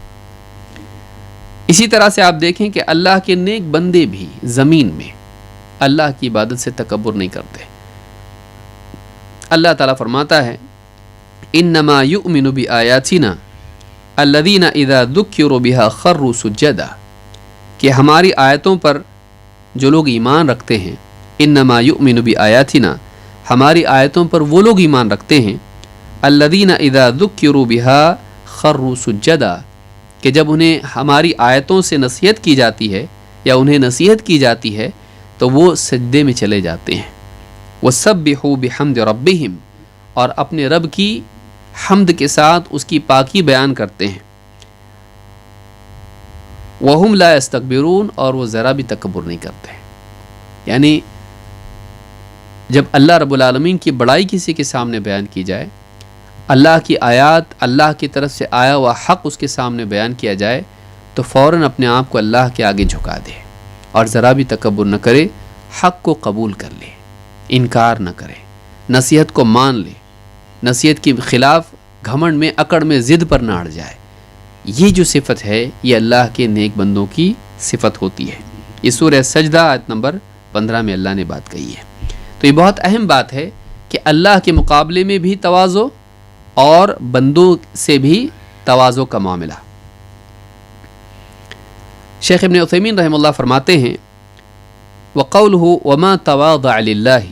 اسی طرح سے آپ دیکھیں کہ اللہ کے نیک بندے بھی زمین میں اللہ کی عبادت سے تکبر نہیں کرتے. اللہ تعالیٰ فرماتا ہے انما یؤمن بآیاتنا الذین اذا ذکروا بها خروا سجدا، کہ ہماری آیتوں پر جو لوگ ایمان رکھتے ہیں، انما یؤمن بآیاتنا، ہماری آیتوں پر وہ لوگ ایمان رکھتے ہیں، الذین اذا ذکروا بها خروا سجدا، کہ جب انہیں ہماری آیتوں سے نصیحت کی جاتی ہے یا انہیں نصیحت کی جاتی ہے تو وہ سجدے میں چلے جاتے ہیں. وَسَبِّحُوا بِحَمْدِ رَبِّهِمْ، اور اپنے رب کی حمد کے ساتھ اس کی پاکی بیان کرتے ہیں. وَهُمْ لَا يَسْتَكْبِرُونَ، اور وہ ذرا بھی تکبر نہیں کرتے. یعنی جب اللہ رب العالمین کی بڑائی کسی کے سامنے بیان کی جائے، اللہ کی آیات، اللہ کی طرف سے آیا ہوا حق اس کے سامنے بیان کیا جائے، تو فوراً اپنے آپ کو اللہ کے آگے جھکا دے اور ذرا بھی تکبر نہ کرے، حق کو قبول کر لے، انکار نہ کرے، نصیحت کو مان لے، نصیحت کے خلاف گھمنڈ میں، اکڑ میں، ضد پر نہ اڑ جائے. یہ جو صفت ہے یہ اللہ کے نیک بندوں کی صفت ہوتی ہے. یہ سورہ سجدہ آیت نمبر 15 میں اللہ نے بات کہی ہے. تو یہ بہت اہم بات ہے کہ اللہ کے مقابلے میں بھی تواضع اور بندوں سے بھی تواضع کا معاملہ. شیخ ابن عثیمین رحمہ اللہ فرماتے ہیں وَقَوْلُهُ وَمَا تَوَاضَعَ لِلَّهِ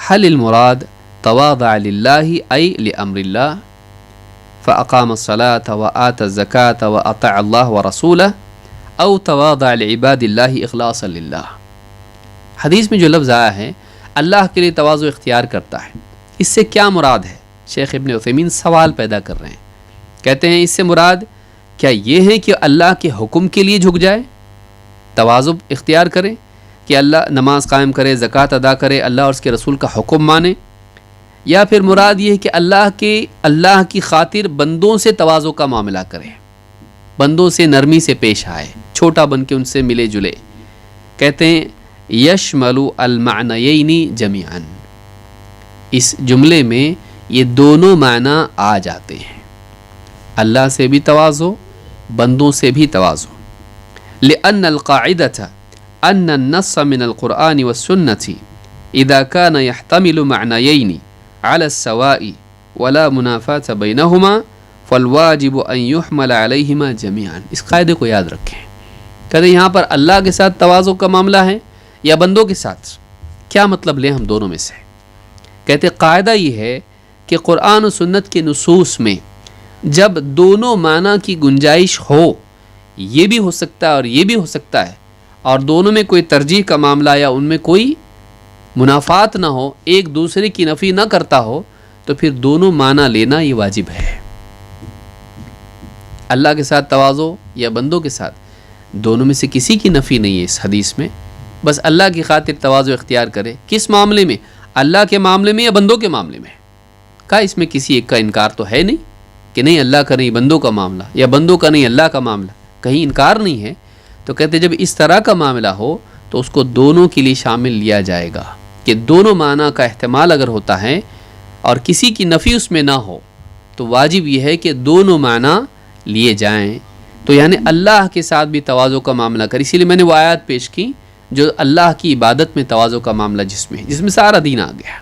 هل المراد تواضع للہ ای لأمر اللہ، فأقام الصلاة وآتى الزكاة وأطاع الله ورسوله أو تواضع لعباد الله إخلاصا لله. حدیث میں جو لفظ آیا ہے اللہ کے لیے تواضع اختیار کرتا ہے، اس سے کیا مراد ہے؟ شیخ ابن عثیمین سوال پیدا کر رہے ہیں، کہتے ہیں اس سے مراد کیا یہ ہے کہ اللہ کے حکم کے لیے جھک جائے، تواضع اختیار کرے کہ اللہ نماز قائم کرے، زکوٰۃ ادا کرے، اللہ اور اس کے رسول کا حکم مانے، یا پھر مراد یہ ہے کہ اللہ کی خاطر بندوں سے تواضع کا معاملہ کرے، بندوں سے نرمی سے پیش آئے، چھوٹا بن کے ان سے ملے جلے. کہتے ہیں یشمل المعنیین جمیعا، اس جملے میں یہ دونوں معنی آ جاتے ہیں، اللہ سے بھی تواضع، بندوں سے بھی تواضع. لأن القاعدة أن النص من القرآن والسنة إذا كان يحتمل معنيين على السواء ولا منافاة بينهما فالواجب أن يحمل عليهما جميعا. اس قاعدے کو یاد رکھیں. کہتے ہیں یہاں پر اللہ کے ساتھ تواضع کا معاملہ ہے یا بندوں کے ساتھ، کیا مطلب لیں ہم دونوں میں سے؟ کہتے قاعدہ یہ ہے کہ قرآن و سنت کے نصوص میں جب دونوں معنی کی گنجائش ہو، یہ بھی ہو سکتا ہے اور یہ بھی ہو سکتا ہے، اور دونوں میں کوئی ترجیح کا معاملہ یا ان میں کوئی منافات نہ ہو، ایک دوسرے کی نفی نہ کرتا ہو، تو پھر دونوں معنی لینا یہ واجب ہے. اللہ کے ساتھ تواضع یا بندوں کے ساتھ، دونوں میں سے کسی کی نفی نہیں ہے اس حدیث میں، بس اللہ کی خاطر تواضع اختیار کرے. کس معاملے میں؟ اللہ کے معاملے میں یا بندوں کے معاملے میں؟ کہا اس میں کسی ایک کا انکار تو ہے نہیں کہ نہیں اللہ کا نہیں بندوں کا معاملہ، یا بندوں کا نہیں اللہ کا معاملہ، کہیں انکار نہیں ہے. تو کہتے جب اس طرح کا معاملہ ہو تو اس کو دونوں کے لیے شامل لیا جائے گا، کہ دونوں معنی کا احتمال اگر ہوتا ہے اور کسی کی نفی اس میں نہ ہو تو واجب یہ ہے کہ دونوں معنی لیے جائیں. تو یعنی اللہ کے ساتھ بھی تواضع کا معاملہ کر، اسی لیے میں نے وہ آیات پیش کی جو اللہ کی عبادت میں تواضع کا معاملہ جس میں سارا دین آ گیا.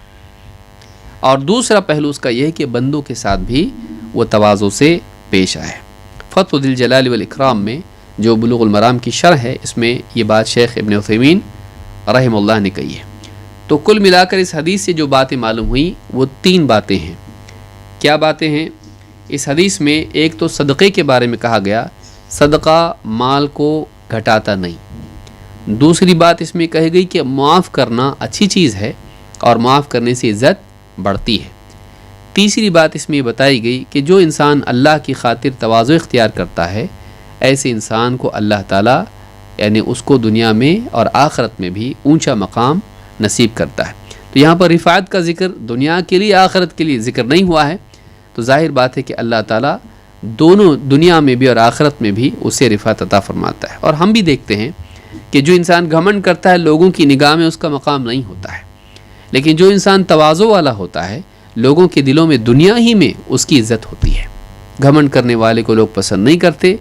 اور دوسرا پہلو اس کا یہ ہے کہ بندوں کے ساتھ بھی وہ تواضع سے پیش آئے. فتح ذی الجلال والاکرام میں جو بلوغ المرام کی شرح ہے، اس میں یہ بات شیخ ابن عثیمین رحم اللہ نے کہی ہے. تو کل ملا کر اس حدیث سے جو باتیں معلوم ہوئیں وہ 3 باتیں ہیں. کیا باتیں ہیں؟ اس حدیث میں ایک تو صدقے کے بارے میں کہا گیا، صدقہ مال کو گھٹاتا نہیں. دوسری بات اس میں کہی گئی کہ معاف کرنا اچھی چیز ہے اور معاف کرنے سے عزت بڑھتی ہے. تیسری بات اس میں یہ بتائی گئی کہ جو انسان اللہ کی خاطر تواضع اختیار کرتا ہے، ایسے انسان کو اللہ تعالیٰ یعنی اس کو دنیا میں اور آخرت میں بھی اونچا مقام نصیب کرتا ہے. تو یہاں پر رفعت کا ذکر دنیا کے لیے آخرت کے لیے ذکر نہیں ہوا ہے، تو ظاہر بات ہے کہ اللہ تعالیٰ دونوں دنیا میں بھی اور آخرت میں بھی اسے رفعت عطا فرماتا ہے. اور ہم بھی دیکھتے ہیں کہ جو انسان گھمنڈ کرتا ہے لوگوں کی نگاہ میں اس کا مقام نہیں ہوتا ہے، لیکن جو انسان تواضع والا ہوتا ہے لوگوں کے دلوں میں دنیا ہی میں اس کی عزت ہوتی ہے. گھمنڈ کرنے والے کو لوگ پسند نہیں کرتے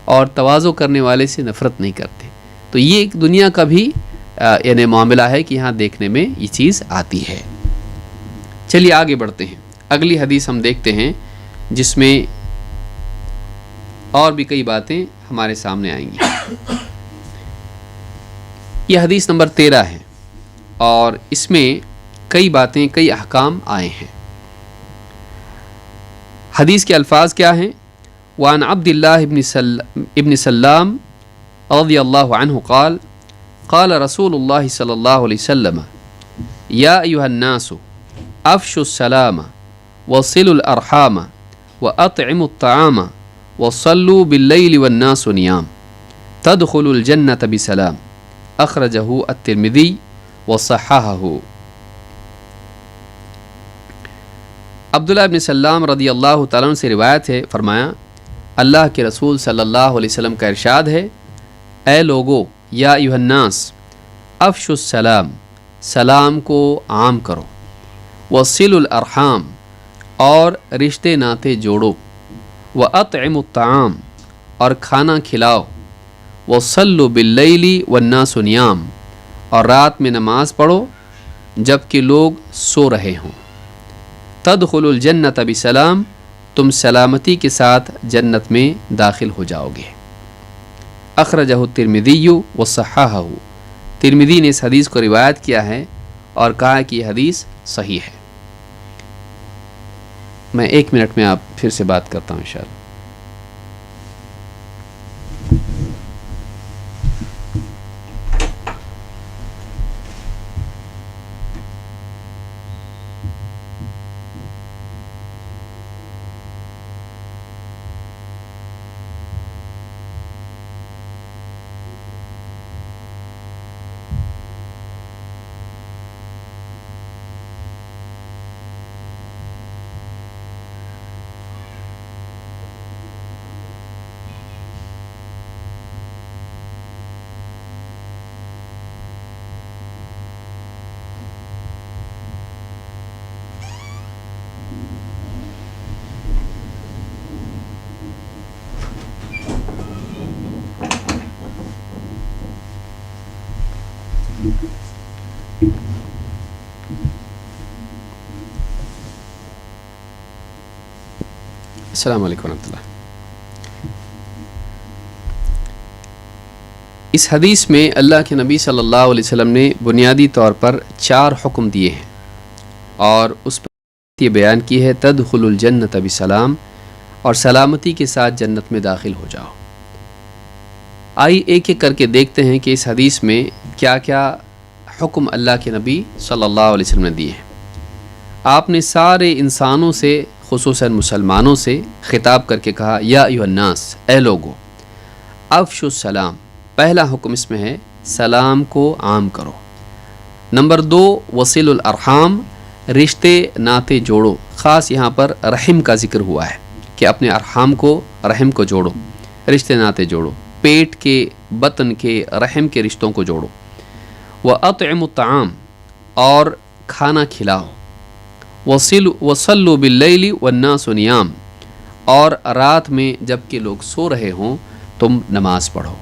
اور تواضع کرنے والے سے نفرت نہیں کرتے. تو یہ ایک دنیا کا بھی یعنی معاملہ ہے کہ یہاں دیکھنے میں یہ چیز آتی ہے. چلیے آگے بڑھتے ہیں. اگلی حدیث ہم دیکھتے ہیں جس میں اور بھی کئی باتیں ہمارے سامنے آئیں گی. یہ حدیث نمبر 13 ہے اور اس میں کئی باتیں کئی احکام آئے ہیں. حدیث کے الفاظ کیا ہیں؟ وعن عبد اللہ ابن سلام رضی اللہ عنہ قال قال رسول اللہ صلی اللہ علیہ وسلم یا ایھا الناس افشوا السلام وصلوا الارحام واطعموا الطعام وصلوا باللیل والناس نیام تدخلوا الجنة بسلام اخرجہ الترمذی وصححہ. عبداللہ ابن سلام رضی اللہ تعالیٰ عنہ سے روایت ہے، فرمایا اللہ کے رسول صلی اللہ علیہ وسلم کا ارشاد ہے، اے لوگو یا ایھا الناس افشوا السلام، سلام کو عام کرو، وصلوا الارحام، اور رشتے ناتے جوڑو، واطعموا الطعام، اور کھانا کھلاؤ، وصلوا باللیل والناس نیام، اور رات میں نماز پڑھو جب کہ لوگ سو رہے ہوں. تدخلوا الجنة بسلام، تم سلامتی کے ساتھ جنت میں داخل ہو جاؤ گے. اخرجہ الترمذی وصححہ، ترمذی نے اس حدیث کو روایت کیا ہے اور کہا کہ یہ حدیث صحیح ہے. میں 1 منٹ میں آپ پھر سے بات کرتا ہوں انشاءاللہ. السلام علیکم ورحمۃ اللہ. اس حدیث میں اللہ کے نبی صلی اللہ علیہ وسلم نے بنیادی طور پر 4 حکم دیے ہیں اور اس پر یہ بیان کی ہے تدخل الجنت بسلام، اور سلامتی کے ساتھ جنت میں داخل ہو جاؤ. آئیے ایک ایک کر کے دیکھتے ہیں کہ اس حدیث میں کیا کیا حکم اللہ کے نبی صلی اللہ علیہ وسلم نے دیے ہیں. آپ نے سارے انسانوں سے خصوصاً مسلمانوں سے خطاب کر کے کہا یا ایھا الناس، اے لوگو، افشوا السلام. پہلا حکم اس میں ہے سلام کو عام کرو. نمبر 2 وصلوا الارحام، رشتے ناطے جوڑو. خاص یہاں پر رحم کا ذکر ہوا ہے کہ اپنے ارحام کو، رحم کو جوڑو، رشتے ناطے جوڑو، پیٹ کے، بطن کے، رحم کے رشتوں کو جوڑو. وَأَطْعِمُوا الطَّعَامَ، اور کھانا کھلاؤ. وَصَلُّوا بِاللَّيْلِ وَالنَّاسُ نِيَامٌ، اور رات میں جب کہ لوگ سو رہے ہوں تم نماز پڑھو.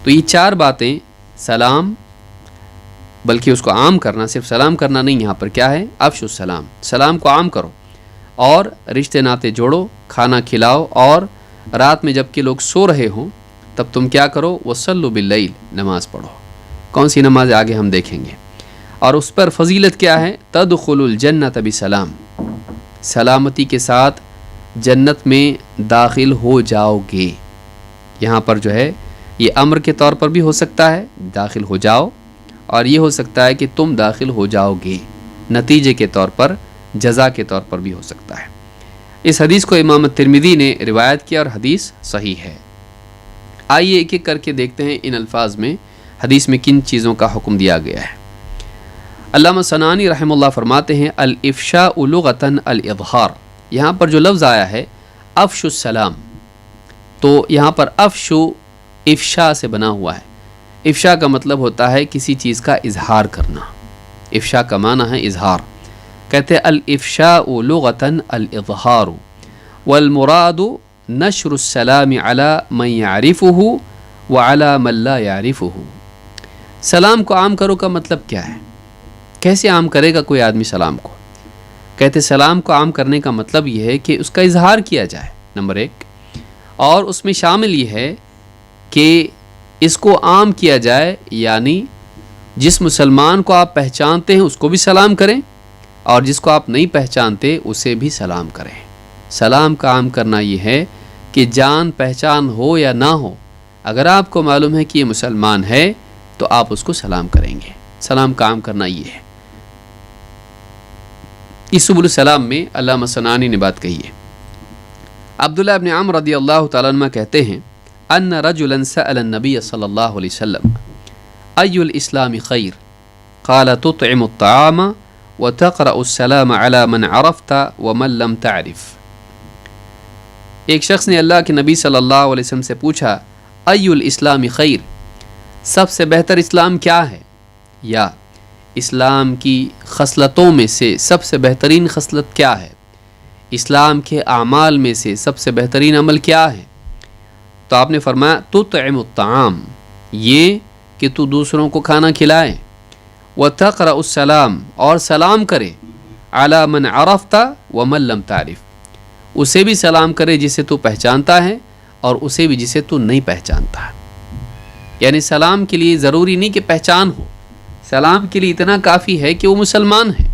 تو یہ 4 باتیں، سلام، بلکہ اس کو عام کرنا، صرف سلام کرنا نہیں، یہاں پر کیا ہے؟ افشوا السلام، سلام کو عام کرو، اور رشتے ناطے جوڑو، کھانا کھلاؤ، اور رات میں جب کہ لوگ سو رہے ہوں تب تم کیا کرو؟ وَصَلُّوا بِاللَّيْلِ، نماز پڑھو. کون سی نماز آگے ہم دیکھیں گے. اور اس پر فضیلت کیا ہے؟ تدخل الجنت بسلام، سلامتی کے ساتھ جنت میں داخل ہو جاؤ گے. یہاں پر جو ہے یہ امر کے طور پر بھی ہو سکتا ہے داخل ہو جاؤ، اور یہ ہو سکتا ہے کہ تم داخل ہو جاؤ گے، نتیجے کے طور پر، جزا کے طور پر بھی ہو سکتا ہے. اس حدیث کو امام ترمذی نے روایت کیا اور حدیث صحیح ہے. آئیے ایک ایک کر کے دیکھتے ہیں ان الفاظ میں حدیث میں کن چیزوں کا حکم دیا گیا ہے. علامہ صنعانی رحمہ اللہ فرماتے ہیں الافشاء لغتاً الاظہار. یہاں پر جو لفظ آیا ہے افشوا السلام، تو یہاں پر افشا سے بنا ہوا ہے. افشا کا مطلب ہوتا ہے کسی چیز کا اظہار کرنا. افشا کا معنی ہے اظہار. کہتے ہیں الافشاء لغتاً الاظہار والمراد نشر السلام علی من یعرفہ وعلی من لا یعرفہ. سلام کو عام کرو کا مطلب کیا ہے؟ کیسے عام کرے گا کوئی آدمی سلام کو؟ کہتے سلام کو عام کرنے کا مطلب یہ ہے کہ اس کا اظہار کیا جائے، نمبر 1، اور اس میں شامل یہ ہے کہ اس کو عام کیا جائے، یعنی جس مسلمان کو آپ پہچانتے ہیں اس کو بھی سلام کریں، اور جس کو آپ نہیں پہچانتے اسے بھی سلام کریں. سلام کا عام کرنا یہ ہے کہ جان پہچان ہو یا نہ ہو، اگر آپ کو معلوم ہے کہ یہ مسلمان ہے تو آپ اس کو سلام کریں گے. سلام کا عام کرنا یہ ہے. اس سبل السلام میں علامہ صنعانی نے بات کہی ہے. عبداللہ ابن عمرو رضی اللہ تعالیٰ عنہ کہتے ہیں ان رجلا سأل النبی صلی اللہ علیہ وسلم ای الاسلام خیر قال تطعم الطعام وتقرأ السلام على من عرفت ومن لم تعرف. ایک شخص نے اللہ کے نبی صلی اللہ علیہ وسلم سے پوچھا ای الاسلام خیر، سب سے بہتر اسلام کیا ہے، یا اسلام کی خصلتوں میں سے سب سے بہترین خصلت کیا ہے، اسلام کے اعمال میں سے سب سے بہترین عمل کیا ہے؟ تو آپ نے فرمایا تطعم الطعام، یہ کہ تو دوسروں کو کھانا کھلائے، وتقرأ السلام، اور سلام کرے، علی من عرفت ومن لم تعرف، اسے بھی سلام کرے جسے تو پہچانتا ہے اور اسے بھی جسے تو نہیں پہچانتا ہے. یعنی سلام کے لیے ضروری نہیں کہ پہچان ہو، سلام کے لیے اتنا کافی ہے کہ وہ مسلمان ہے.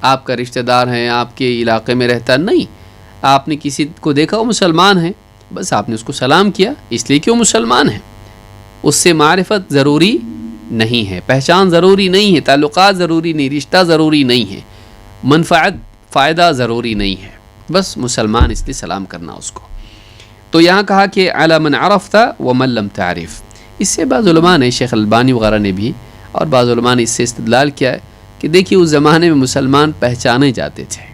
آپ کا رشتہ دار ہیں، آپ کے علاقے میں رہتا نہیں، آپ نے کسی کو دیکھا وہ مسلمان ہے، بس آپ نے اس کو سلام کیا اس لیے کہ وہ مسلمان ہے، اس سے معرفت ضروری نہیں ہے، پہچان ضروری نہیں ہے، تعلقات ضروری نہیں، رشتہ ضروری نہیں ہے، منفعت فائدہ ضروری نہیں ہے، بس مسلمان اس لیے سلام کرنا اس کو۔ تو یہاں کہا کہ علی من عرفت ومن لم تعرف، اس سے بعض علماء نے، شیخ البانی وغیرہ نے بھی اور بعض علماء نے اس سے استدلال کیا ہے کہ دیکھیے اس زمانے میں مسلمان پہچانے جاتے تھے،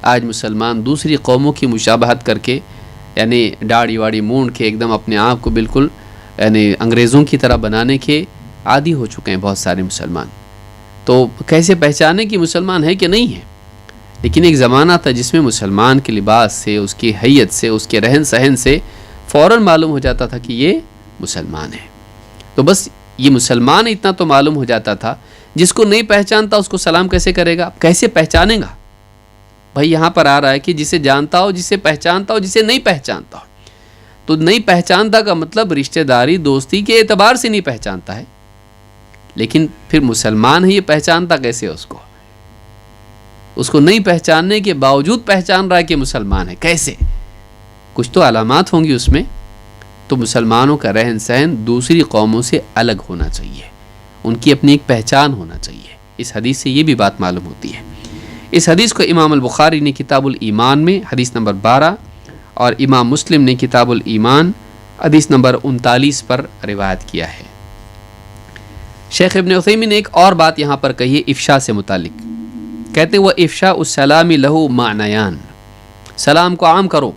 آج مسلمان دوسری قوموں کی مشابہت کر کے، یعنی داڑھی واڑی مونڈ کے ایک دم اپنے آپ کو بالکل یعنی انگریزوں کی طرح بنانے کے عادی ہو چکے ہیں بہت سارے مسلمان۔ تو کیسے پہچانے کہ مسلمان ہے کہ نہیں ہے؟ لیکن ایک زمانہ تھا جس میں مسلمان کے لباس سے، اس کی حیت سے، اس کے رہن سہن سے فوراً معلوم ہو جاتا تھا کہ یہ مسلمان ہے۔ تو بس یہ مسلمان اتنا تو معلوم ہو جاتا تھا، جس کو نہیں پہچانتا اس کو سلام کیسے کرے گا؟ کیسے پہچانے گا؟ بھائی یہاں پر آ رہا ہے کہ جسے جانتا ہو، جسے پہچانتا ہو، جسے نہیں پہچانتا ہو۔ تو نہیں پہچانتا کا مطلب رشتہ داری دوستی کے اعتبار سے نہیں پہچانتا ہے، لیکن پھر مسلمان ہے یہ پہچانتا کیسے اس کو نہیں پہچاننے کے باوجود پہچان رہا ہے کہ مسلمان ہے، کیسے؟ کچھ تو علامات ہوں گی اس میں۔ تو مسلمانوں کا رہن سہن دوسری قوموں سے الگ ہونا چاہیے، ان کی اپنی ایک پہچان ہونا چاہیے۔ اس حدیث سے یہ بھی بات معلوم ہوتی ہے۔ اس حدیث کو امام البخاری نے کتاب الایمان میں حدیث نمبر 12 اور امام مسلم نے کتاب الایمان حدیث نمبر 39 پر روایت کیا ہے۔ شیخ ابن عثیمین نے ایک اور بات یہاں پر کہی ہے افشا سے متعلق، کہتے ہیں وہ افشاء السلام لہو معنیان، سلام کو عام کرو،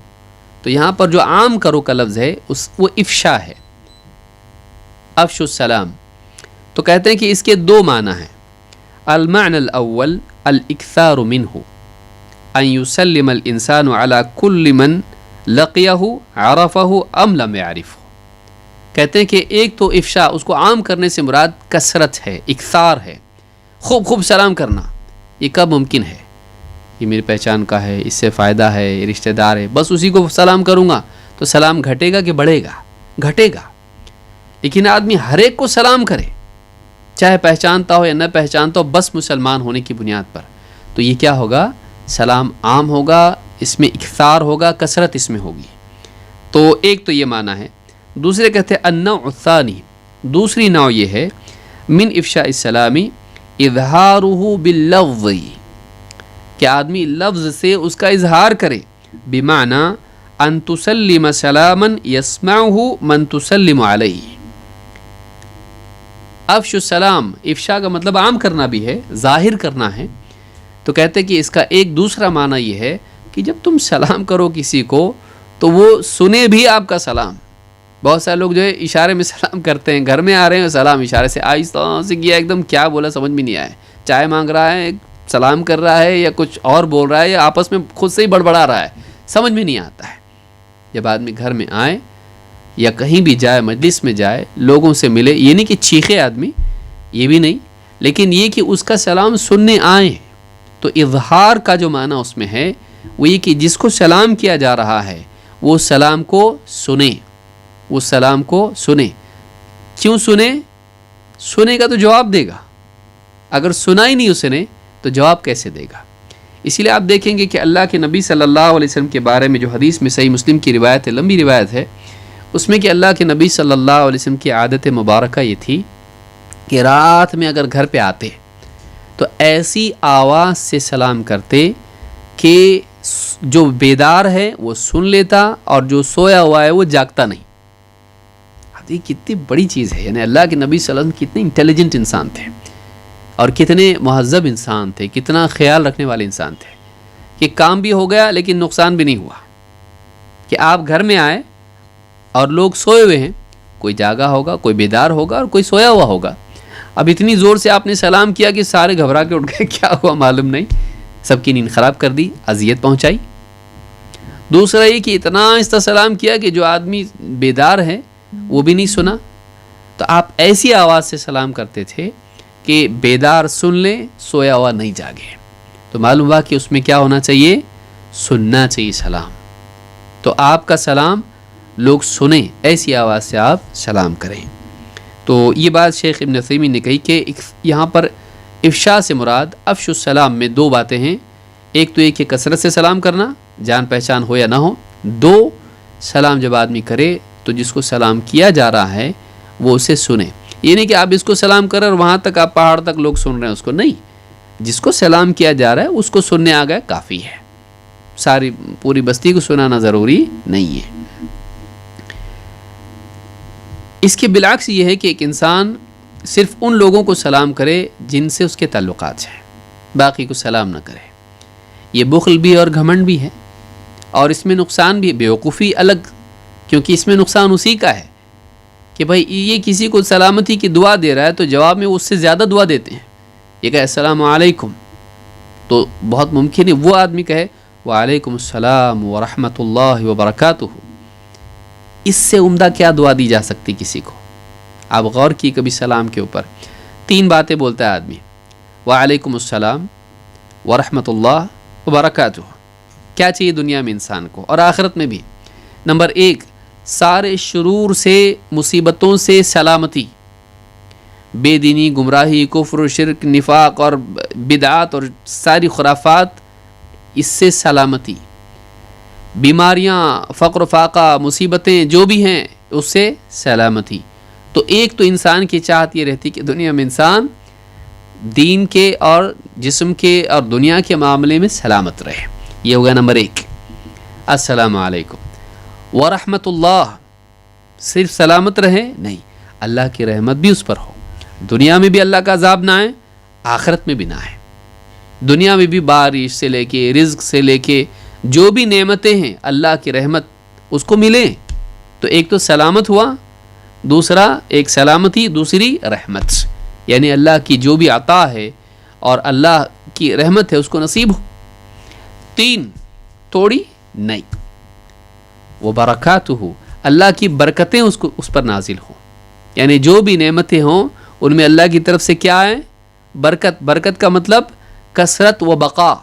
تو یہاں پر جو عام کرو کا لفظ ہے وہ افشا ہے، افش السلام۔ تو کہتے ہیں کہ اس کے دو معنی ہیں، المعنى الاول الاکثار منہ ان یسلم الانسان علی کل من لقیہ عرفہ ام لم یعرفہ۔ کہتے ہیں کہ ایک تو افشا، اس کو عام کرنے سے مراد کثرت ہے، اکثار ہے، خوب سلام کرنا۔ یہ کب ممکن ہے؟ یہ میری پہچان کا ہے، اس سے فائدہ ہے، یہ رشتہ دار ہے، بس اسی کو سلام کروں گا تو سلام گھٹے گا کہ بڑھے گا؟ گھٹے گا۔ لیکن آدمی ہر ایک کو سلام کرے، چاہے پہچانتا ہو یا نہ پہچانتا ہو، بس مسلمان ہونے کی بنیاد پر، تو یہ کیا ہوگا؟ سلام عام ہوگا، اس میں اکثار ہوگا، کثرت اس میں ہوگی۔ تو ایک تو یہ معنی ہے۔ دوسرے کہتے ہیں النوع الثانی، دوسری نوع یہ ہے من افشاء السلامی اظہارہ باللفظ، کہ آدمی لفظ سے اس کا اظہار کرے، بمعنی ان تسلم سلاما یسمعہ من تسلم علیہ۔ افش السلام، افشا کا مطلب عام کرنا بھی ہے، ظاہر کرنا ہے۔ تو کہتے کہ اس کا ایک دوسرا معنی یہ ہے کہ جب تم سلام کرو کسی کو تو وہ سنے بھی آپ کا سلام۔ بہت سارے لوگ جو ہے اشارے میں سلام کرتے ہیں، گھر میں آ رہے ہیں سلام اشارے سے، آہستہ سے کیا، ایک دم کیا بولا سمجھ میں نہیں آیا، چائے مانگ رہا ہے، سلام کر رہا ہے، یا کچھ اور بول رہا ہے، یا آپس میں خود سے ہی بڑبڑا رہا ہے، سمجھ میں نہیں آتا ہے۔ جب آدمی گھر میں آئے یا کہیں بھی جائے، مجلس میں جائے، لوگوں سے ملے، یہ نہیں کہ چیخے آدمی، یہ بھی نہیں، لیکن یہ کہ اس کا سلام سننے آئیں، تو اظہار کا جو معنی اس میں ہے وہ یہ کہ جس کو سلام کیا جا رہا ہے وہ سلام کو سنے، وہ سلام کو سنے۔ کیوں سنے؟ سنے گا تو جواب دے گا، اگر سنا ہی نہیں اس نے تو جواب کیسے دے گا؟ اسی لیے آپ دیکھیں گے کہ اللہ کے نبی صلی اللہ علیہ وسلم کے بارے میں جو حدیث میں صحیح مسلم کی روایت ہے، لمبی روایت ہے، اس میں کہ اللہ کے نبی صلی اللہ علیہ وسلم کی عادت مبارکہ یہ تھی کہ رات میں اگر گھر پہ آتے تو ایسی آواز سے سلام کرتے کہ جو بیدار ہے وہ سن لیتا اور جو سویا ہوا ہے وہ جاگتا نہیں۔ یہ کتنی بڑی چیز ہے، یعنی اللہ کے نبی صلی اللہ علیہ وسلم کتنے انٹیلیجنٹ انسان تھے اور کتنے مہذب انسان تھے، کتنا خیال رکھنے والے انسان تھے کہ کام بھی ہو گیا لیکن نقصان بھی نہیں ہوا، کہ آپ گھر میں آئے اور لوگ سوئے ہوئے ہیں، کوئی جاگا ہوگا، کوئی بیدار ہوگا اور کوئی سویا ہوا ہوگا۔ اب اتنی زور سے آپ نے سلام کیا کہ سارے گھبرا کے اٹھ گئے، کیا ہوا معلوم نہیں، سب کی نیند خراب کر دی، اذیت پہنچائی۔ دوسرا یہ کہ اتنا آہستہ سلام کیا کہ جو آدمی بیدار ہے وہ بھی نہیں سنا۔ تو آپ ایسی آواز سے سلام کرتے تھے کہ بیدار سن لے، سویا ہوا نہیں جاگے۔ تو معلوم ہوا کہ اس میں کیا ہونا چاہیے؟ سننا چاہیے سلام۔ تو آپ کا سلام لوگ سنیں، ایسی آواز سے آپ سلام کریں۔ تو یہ بات شیخ ابن عثیمین نے کہی کہ یہاں پر افشا سے مراد افش السلام میں دو باتیں ہیں، ایک تو یہ کہ کثرت سے سلام کرنا، جان پہچان ہو یا نہ ہو، دو سلام جب آدمی کرے تو جس کو سلام کیا جا رہا ہے وہ اسے سنے. یہ نہیں کہ آپ اس کو سلام کریں اور وہاں تک آپ پہاڑ تک لوگ سن رہے ہیں اس کو، نہیں، جس کو سلام کیا جا رہا ہے اس کو سننے آ گئے کافی ہے، ساری پوری بستی کو سنانا ضروری نہیں ہے. اس کے بالعکس یہ ہے کہ ایک انسان صرف ان لوگوں کو سلام کرے جن سے اس کے تعلقات ہیں، باقی کو سلام نہ کرے. یہ بخل بھی اور گھمنڈ بھی ہے، اور اس میں نقصان بھی، بیوقوفی الگ، کیونکہ اس میں نقصان اسی کا ہے کہ بھائی یہ کسی کو سلامتی کی دعا دے رہا ہے تو جواب میں اس سے زیادہ دعا دیتے ہیں. یہ کہے السلام علیکم تو بہت ممکن ہے وہ آدمی کہے وعلیکم السلام ورحمۃ اللہ وبرکاتہ. اس سے عمدہ کیا دعا دی جا سکتی کسی کو؟ آپ غور کی کبھی سلام کے اوپر 3 باتیں بولتا ہے آدمی، وعلیکم السلام ورحمۃ اللہ وبرکاتہ. کیا چاہیے دنیا میں انسان کو اور آخرت میں بھی؟ نمبر 1، سارے شرور سے، مصیبتوں سے سلامتی، بے دینی، گمراہی، کفر، شرک، نفاق اور بدعات اور ساری خرافات، اس سے سلامتی. بیماریاں، فقر و فاقہ، مصیبتیں جو بھی ہیں اس سے سلامتی. تو ایک تو انسان کی چاہت یہ رہتی کہ دنیا میں انسان دین کے اور جسم کے اور دنیا کے معاملے میں سلامت رہے. یہ ہوگا نمبر 1. السلام علیکم ورحمۃ اللہ، صرف سلامت رہے نہیں، اللہ کی رحمت بھی اس پر ہو، دنیا میں بھی اللہ کا عذاب نہ آئے، آخرت میں بھی نہ آئے. دنیا میں بھی بارش سے لے کے رزق سے لے کے جو بھی نعمتیں ہیں اللہ کی رحمت اس کو ملے. تو ایک تو سلامت ہوا، دوسرا ایک سلامتی، دوسری رحمت، یعنی اللہ کی جو بھی عطا ہے اور اللہ کی رحمت ہے اس کو نصیب ہو. 3، تھوڑی نہیں، وہ برکات ہو، اللہ کی برکتیں اس پر نازل ہوں، یعنی جو بھی نعمتیں ہوں ان میں اللہ کی طرف سے کیا ہے؟ برکت. برکت کا مطلب کثرت و بقا.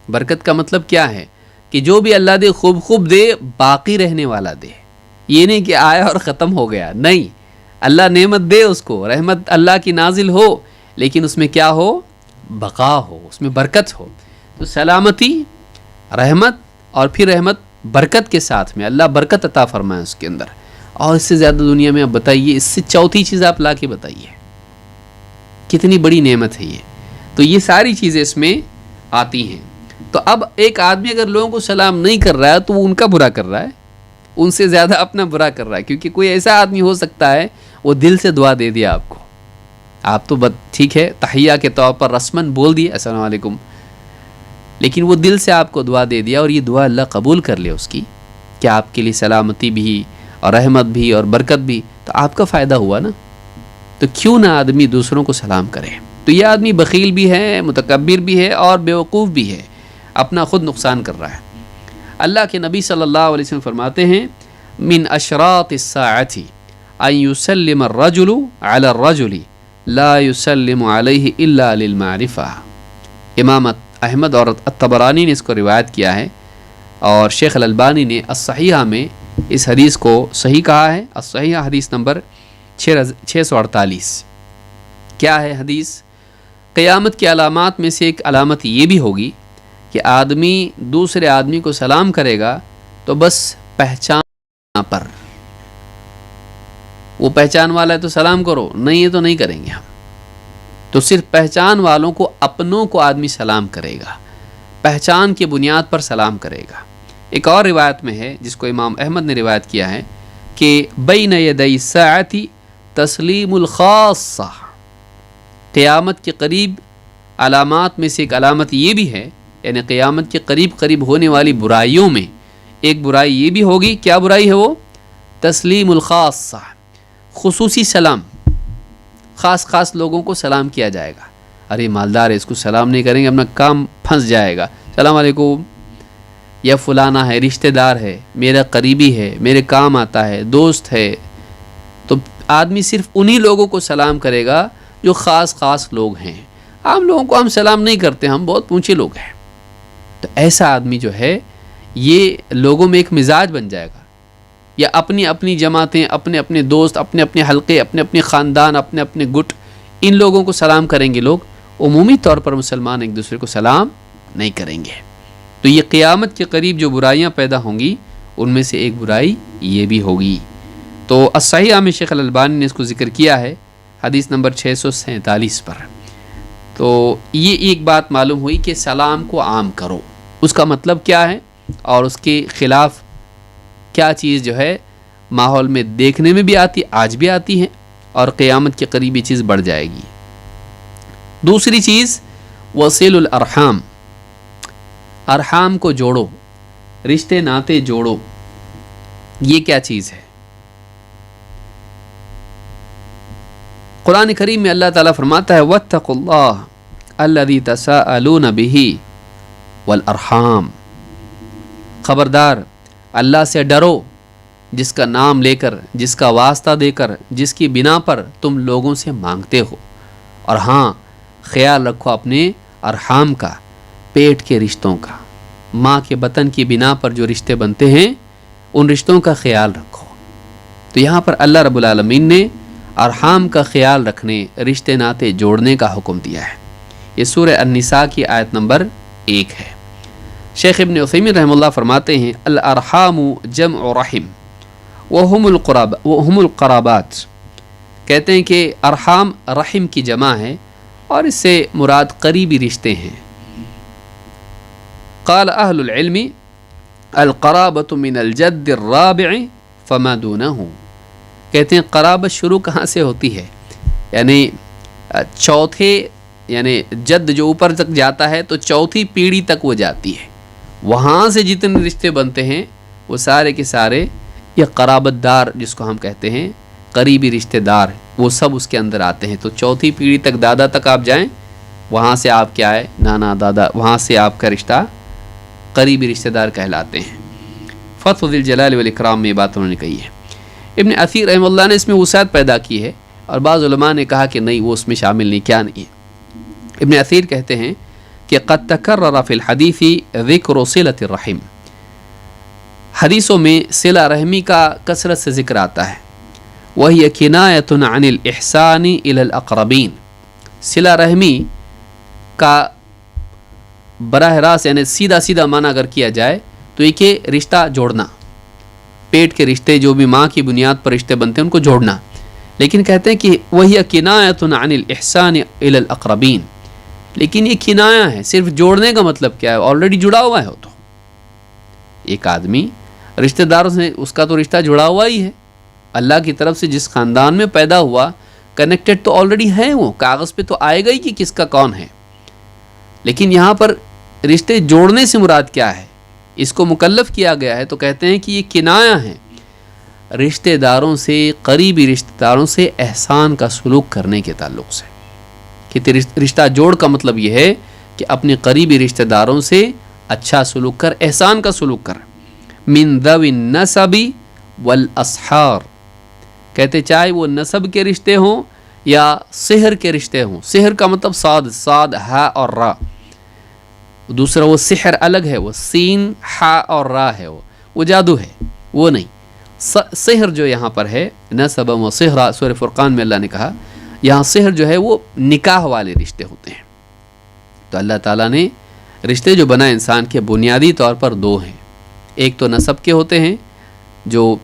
برکت کا مطلب کیا ہے؟ کہ جو بھی اللہ دے خوب خوب دے، باقی رہنے والا دے. یہ نہیں کہ آیا اور ختم ہو گیا، نہیں، اللہ نعمت دے اس کو، رحمت اللہ کی نازل ہو، لیکن اس میں کیا ہو؟ بقا ہو، اس میں برکت ہو. تو سلامتی، رحمت، اور پھر رحمت برکت کے ساتھ میں، اللہ برکت عطا فرمائے اس کے اندر. اور اس سے زیادہ دنیا میں آپ بتائیے، اس سے چوتھی چیز آپ لا کے بتائیے، کتنی بڑی نعمت ہے یہ. تو یہ ساری چیزیں اس میں آتی ہیں. تو اب ایک آدمی اگر لوگوں کو سلام نہیں کر رہا ہے تو وہ ان کا برا کر رہا ہے، ان سے زیادہ اپنا برا کر رہا ہے. کیونکہ کوئی ایسا آدمی ہو سکتا ہے وہ دل سے دعا دے دیا آپ کو، آپ تو ٹھیک ہے تحیہ کے طور پر رسمن بول دیے السلام علیکم، لیکن وہ دل سے آپ کو دعا دے دیا اور یہ دعا اللہ قبول کر لے اس کی کہ آپ کے لیے سلامتی بھی اور رحمت بھی اور برکت بھی، تو آپ کا فائدہ ہوا نا. تو کیوں نہ آدمی دوسروں کو سلام کرے؟ تو یہ آدمی بخیل بھی ہے، متکبر بھی ہے اور بیوقوف بھی ہے، اپنا خود نقصان کر رہا ہے. اللہ کے نبی صلی اللہ علیہ وسلم فرماتے ہیں من اشراط الساعۃ ان یسلم الرجل علی الرجل لا یسلم علیہ الا للمعرفہ. امام احمد اور الطبرانی نے اس کو روایت کیا ہے، اور شیخ الالبانی نے الصحیحہ میں اس حدیث کو صحیح کہا ہے. الصحیحہ حدیث نمبر 648. کیا ہے حدیث؟ قیامت کی علامات میں سے ایک علامت یہ بھی ہوگی کہ آدمی دوسرے آدمی کو سلام کرے گا تو بس پہچان پر، وہ پہچان والا ہے تو سلام کرو، نہیں ہے تو نہیں کریں گے ہم. تو صرف پہچان والوں کو، اپنوں کو آدمی سلام کرے گا، پہچان کی بنیاد پر سلام کرے گا. ایک اور روایت میں ہے جس کو امام احمد نے روایت کیا ہے کہ بین یدی الساعۃ تسلیم الخاصہ، قیامت کے قریب علامات میں سے ایک علامت یہ بھی ہے، یعنی قیامت کے قریب ہونے والی برائیوں میں ایک برائی یہ بھی ہوگی. کیا برائی ہے وہ؟ تسلیم الخاصہ، خصوصی سلام، خاص لوگوں کو سلام کیا جائے گا. ارے مالدار ہے، اس کو سلام نہیں کریں گے اپنا کام پھنس جائے گا. السلام علیکم، یا فلانا ہے، رشتہ دار ہے، میرا قریبی ہے، میرے کام آتا ہے، دوست ہے. تو آدمی صرف انہی لوگوں کو سلام کرے گا جو خاص لوگ ہیں. عام لوگوں کو ہم سلام نہیں کرتے، ہم بہت اونچے لوگ ہیں. تو ایسا آدمی جو ہے یہ لوگوں میں ایک مزاج بن جائے گا، یا اپنی جماعتیں، اپنے دوست، اپنے حلقے، اپنے خاندان، اپنے گٹ، ان لوگوں کو سلام کریں گے لوگ، عمومی طور پر مسلمان ایک دوسرے کو سلام نہیں کریں گے۔ تو یہ قیامت کے قریب جو برائیاں پیدا ہوں گی ان میں سے ایک برائی یہ بھی ہوگی۔ تو الصحیحہ میں شیخ الالبانی نے اس کو ذکر کیا ہے حدیث نمبر 647 پر۔ تو یہ ایک بات معلوم ہوئی کہ سلام کو عام کرو، اس کا مطلب کیا ہے اور اس کے خلاف کیا چیز جو ہے ماحول میں دیکھنے میں بھی آتی، آج بھی آتی ہے، اور قیامت کے قریب یہ چیز بڑھ جائے گی۔ دوسری چیز وصل الارحام، ارحام کو جوڑو، رشتے ناتے جوڑو۔ یہ کیا چیز ہے؟ قرآن کریم میں اللہ تعالیٰ فرماتا ہے واتقوا اللہ الذی تساءلون بہ والارحام، خبردار اللہ سے ڈرو جس کا نام لے کر، جس کا واسطہ دے کر، جس کی بنا پر تم لوگوں سے مانگتے ہو، اور ہاں خیال رکھو اپنے ارحام کا، پیٹ کے رشتوں کا، ماں کے بطن کی بنا پر جو رشتے بنتے ہیں ان رشتوں کا خیال رکھو۔ تو یہاں پر اللہ رب العالمین نے ارحام کا خیال رکھنے، رشتے ناتے جوڑنے کا حکم دیا ہے۔ یہ سورہ النساء کی آیت نمبر 1 ہے۔ شیخ ابن عثیمین رحمہ اللہ فرماتے ہیں الارحام جمع رحم وہم القرابات، کہتے ہیں کہ ارحام رحم کی جمع ہے اور اس سے مراد قریبی رشتے ہیں۔ قال اہل العلم القرابۃ من الجد الرابع فما دونہ، کہتے ہیں قرابت شروع کہاں سے ہوتی ہے؟ یعنی چوتھے، یعنی جد جو اوپر تک جاتا ہے تو چوتھی پیڑھی تک وہ جاتی ہے، وہاں سے جتنے رشتے بنتے ہیں وہ سارے کے سارے یہ قرابت دار جس کو ہم کہتے ہیں قریبی رشتے دار، وہ سب اس کے اندر آتے ہیں۔ تو چوتھی پیڑھی تک، دادا تک آپ جائیں، وہاں سے آپ کیا ہے، نانا دادا، وہاں سے آپ کا رشتہ قریبی رشتہ دار کہلاتے ہیں۔ فتح ذی الجلال والاکرام میں یہ بات انہوں نے کہی ہے۔ ابن اثیر رحمہ اللہ نے اس میں وسعت پیدا کی ہے، اور بعض علماء نے کہا کہ نہیں، وہ اس میں شامل نہیں، کیا نہیں ہے۔ ابن اثیر کہتے ہیں کہ قد تکرر فی الحدیث ذکر صلۃ الرحم، حدیثوں میں صلہ رحمی کا کثرت سے ذکر آتا ہے۔ وہی کنایۃ عن الاحسان الی الاقربین، صلہ رحمی کا براہ راست یعنی سیدھا سیدھا معنی اگر کیا جائے تو یہ کہ رشتہ جوڑنا، پیٹ کے رشتے جو بھی ماں کی بنیاد پر رشتے بنتے ہیں ان کو جوڑنا۔ لیکن کہتے ہیں کہ وہی کنایۃ عن الاحسان الی الاقربین، لیکن یہ کنایا ہے، صرف جوڑنے کا مطلب کیا ہے؟ آلریڈی جڑا ہوا ہے وہ تو، ایک آدمی رشتہ داروں سے اس کا تو رشتہ جڑا ہوا ہی ہے، اللہ کی طرف سے جس خاندان میں پیدا ہوا کنیکٹڈ تو آلریڈی ہے، وہ کاغذ پہ تو آئے گا ہی کہ کس کا کون ہے۔ لیکن یہاں پر رشتے جوڑنے سے مراد کیا ہے؟ اس کو مکلف کیا گیا ہے، تو کہتے ہیں کہ یہ کنایا ہے رشتہ داروں سے، قریبی رشتہ داروں سے احسان کا سلوک کرنے کے تعلق سے، کہ رشتہ جوڑ کا مطلب یہ ہے کہ اپنے قریبی رشتہ داروں سے اچھا سلوک کر، احسان کا سلوک کر۔ من ذوی النسب والاصحار، کہتے چاہے وہ نسب کے رشتے ہوں یا سحر کے رشتے ہوں۔ سحر کا مطلب صاد ہا اور را، دوسرا وہ سحر الگ ہے، وہ سین ہا اور را ہے، وہ جادو ہے، وہ نہیں۔ سحر جو یہاں پر ہے نسب و سحرا، سورہ فرقان میں اللہ نے کہا یہاں سحر جو ہے وہ نکاح والے رشتے ہوتے ہیں۔ تو اللہ تعالیٰ نے رشتے جو بنائے انسان کے بنیادی طور پر دو ہیں، ایک تو نسب کے ہوتے ہیں جو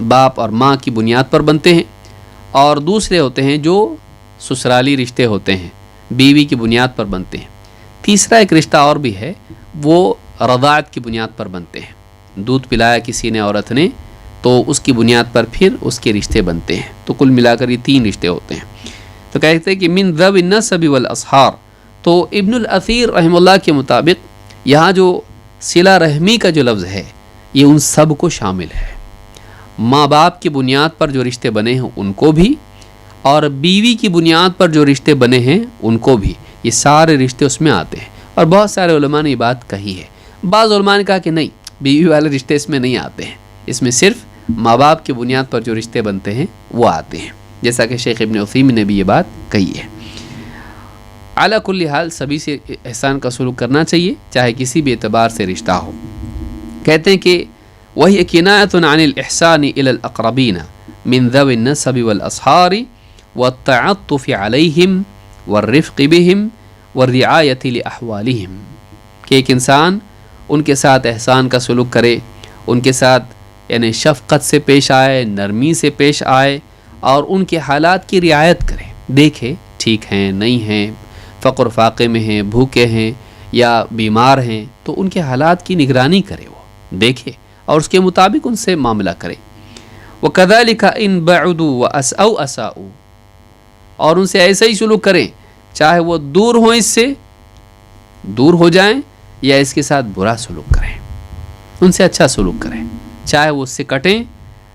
باپ اور ماں کی بنیاد پر بنتے ہیں، اور دوسرے ہوتے ہیں جو سسرالی رشتے ہوتے ہیں، بیوی کی بنیاد پر بنتے ہیں۔ تیسرا ایک رشتہ اور بھی ہے، وہ رضاعت کی بنیاد پر بنتے ہیں، دودھ پلایا کسی نے عورت نے تو اس کی بنیاد پر پھر اس کے رشتے بنتے ہیں۔ تو کل ملا کر یہ 3 رشتے ہوتے ہیں۔ تو کہتے ہیں کہ من ذوی النسب والاصحار، تو ابن الاثیر رحمہ اللہ کے مطابق یہاں جو صلہ رحمی کا جو لفظ ہے یہ ان سب کو شامل ہے، ماں باپ کی بنیاد پر جو رشتے بنے ہیں ان کو بھی، اور بیوی کی بنیاد پر جو رشتے بنے ہیں ان کو بھی، یہ سارے رشتے اس میں آتے ہیں۔ اور بہت سارے علماء نے یہ بات کہی ہے، بعض علماء نے کہا کہ نہیں، بیوی والے رشتے اس میں نہیں آتے ہیں، اس میں صرف ماں باپ کی بنیاد پر جو رشتے بنتے ہیں وہ آتے ہیں، جیسا کہ شیخ ابن عثیمین نے بھی یہ بات کہی ہے۔ اعلیٰ کل حال سبھی سے احسان کا سلوک کرنا چاہیے، چاہے کسی بھی اعتبار سے رشتہ ہو۔ کہتے ہیں کہ وہی کنایۃ عن الاحسان الی الاقربین من ذوی النسب والاصحار والتعطف علیہم والرفق بہم والرعایت لأحوالہم، کہ ایک انسان ان کے ساتھ احسان کا سلوک کرے، ان کے ساتھ یعنی شفقت سے پیش آئے، نرمی سے پیش آئے، اور ان کے حالات کی رعایت کرے، دیکھے ٹھیک ہیں نہیں ہیں، فقر فاقے میں ہیں، بھوکے ہیں یا بیمار ہیں، تو ان کے حالات کی نگرانی کرے، وہ دیکھے اور اس کے مطابق ان سے معاملہ کرے۔ وَكَذَلِكَ إِن بَعُدُوا وَأَسْأَوْا أَسَاءُوا، اور ان سے ایسا ہی سلوک کریں چاہے وہ دور ہوں، اس سے دور ہو جائیں یا اس کے ساتھ برا سلوک کریں، ان سے اچھا سلوک کریں، چاہے وہ اس سے کٹیں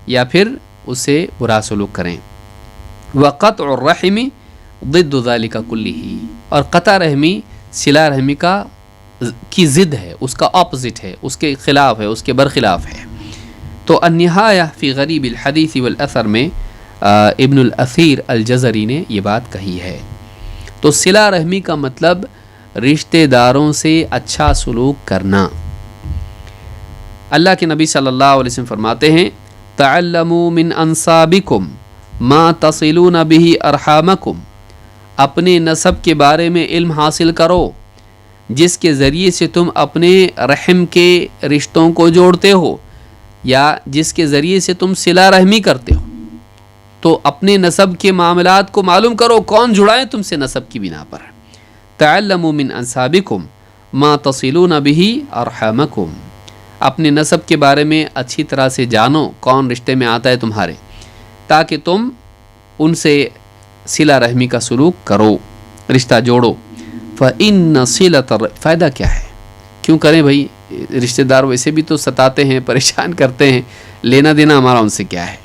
یا پھر اس سے برا سلوک کریں۔ وَقَطْعُ الرَّحِمِ ضد ذَلِكَ كُلِّهِ، اور قطع رحمی صلہ رحمی کی ضد ہے، اس کا اپوزٹ ہے، اس کے خلاف ہے، اس کے برخلاف ہے۔ تو النہایہ فی غریب الحدیث والاثر میں ابن الاثیر الجزری نے یہ بات کہی ہے۔ تو صلہ رحمی کا مطلب رشتہ داروں سے اچھا سلوک کرنا۔ اللہ کے نبی صلی اللہ علیہ وسلم فرماتے ہیں تعلموا من انصابکم ما تصلون به ارحامکم، اپنے نسب کے بارے میں علم حاصل کرو جس کے ذریعے سے تم اپنے رحم کے رشتوں کو جوڑتے ہو یا جس کے ذریعے سے تم صلہ رحمی کرتے ہو۔ تو اپنے نسب کے معاملات کو معلوم کرو، کون جڑائیں تم سے نسب کی بنا پر۔ تعلموا من انصابکم ما تصلون به ارحامکم، اپنے نسب کے بارے میں اچھی طرح سے جانو کون رشتے میں آتا ہے تمہارے، تاکہ تم ان سے صلہ رحمی کا سلوک کرو، رشتہ جوڑو۔ فإن صلة، فائدہ کیا ہے، کیوں کریں بھائی، رشتہ دار ویسے بھی تو ستاتے ہیں، پریشان کرتے ہیں، لینا دینا ہمارا ان سے کیا ہے،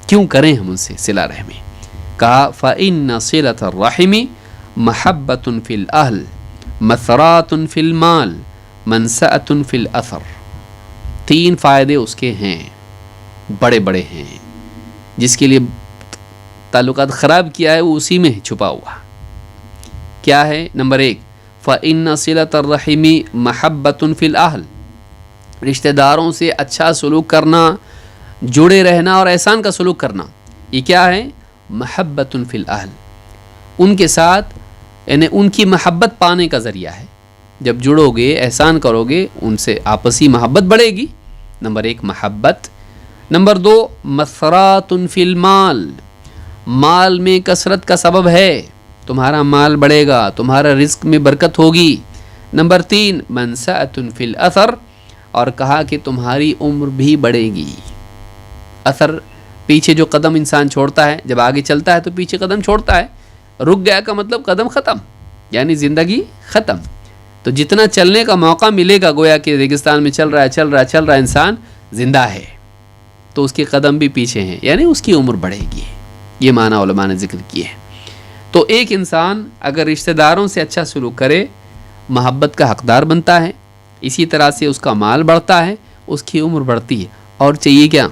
کیوں کریں ہم ان سے صلہ رحمی۔ کہا فإن صلة الرحم محبة فی الأہل مثرات فی المال منسأة فی الأثر، تین فائدے اس کے ہیں، بڑے بڑے ہیں، جس کے لیے تعلقات خراب کیا ہے وہ اسی میں چھپا ہوا۔ کیا ہے؟ نمبر 1 فإن صلة الرحم محبة فی الأہل، رشتہ داروں سے اچھا سلوک کرنا، جڑے رہنا اور احسان کا سلوک کرنا، یہ کیا ہے؟ محبة فی الأہل، ان کے ساتھ یعنی ان کی محبت پانے کا ذریعہ ہے۔ جب جڑو گے، احسان کرو گے، ان سے آپسی محبت بڑھے گی۔ نمبر 1 محبت۔ نمبر 2 مسرات فی المال، مال میں کثرت کا سبب ہے، تمہارا مال بڑھے گا، تمہارا رزق میں برکت ہوگی۔ نمبر 3 منسأۃ فی الاثر، اور کہا کہ تمہاری عمر بھی بڑھے گی۔ اثر، پیچھے جو قدم انسان چھوڑتا ہے، جب آگے چلتا ہے تو پیچھے قدم چھوڑتا ہے، رک گیا کا مطلب قدم ختم، یعنی زندگی ختم۔ تو جتنا چلنے کا موقع ملے گا، گویا کہ ریگستان میں چل رہا ہے انسان، زندہ ہے، تو اس کے قدم بھی پیچھے ہیں، یعنی اس کی عمر بڑھے گی۔ یہ معنی علماء نے ذکر کیے ہیں۔ تو ایک انسان اگر رشتہ داروں سے اچھا سلوک کرے، محبت کا حقدار بنتا ہے، اسی طرح سے اس کا مال بڑھتا ہے، اس کی عمر بڑھتی ہے، اور چاہیے کیا؟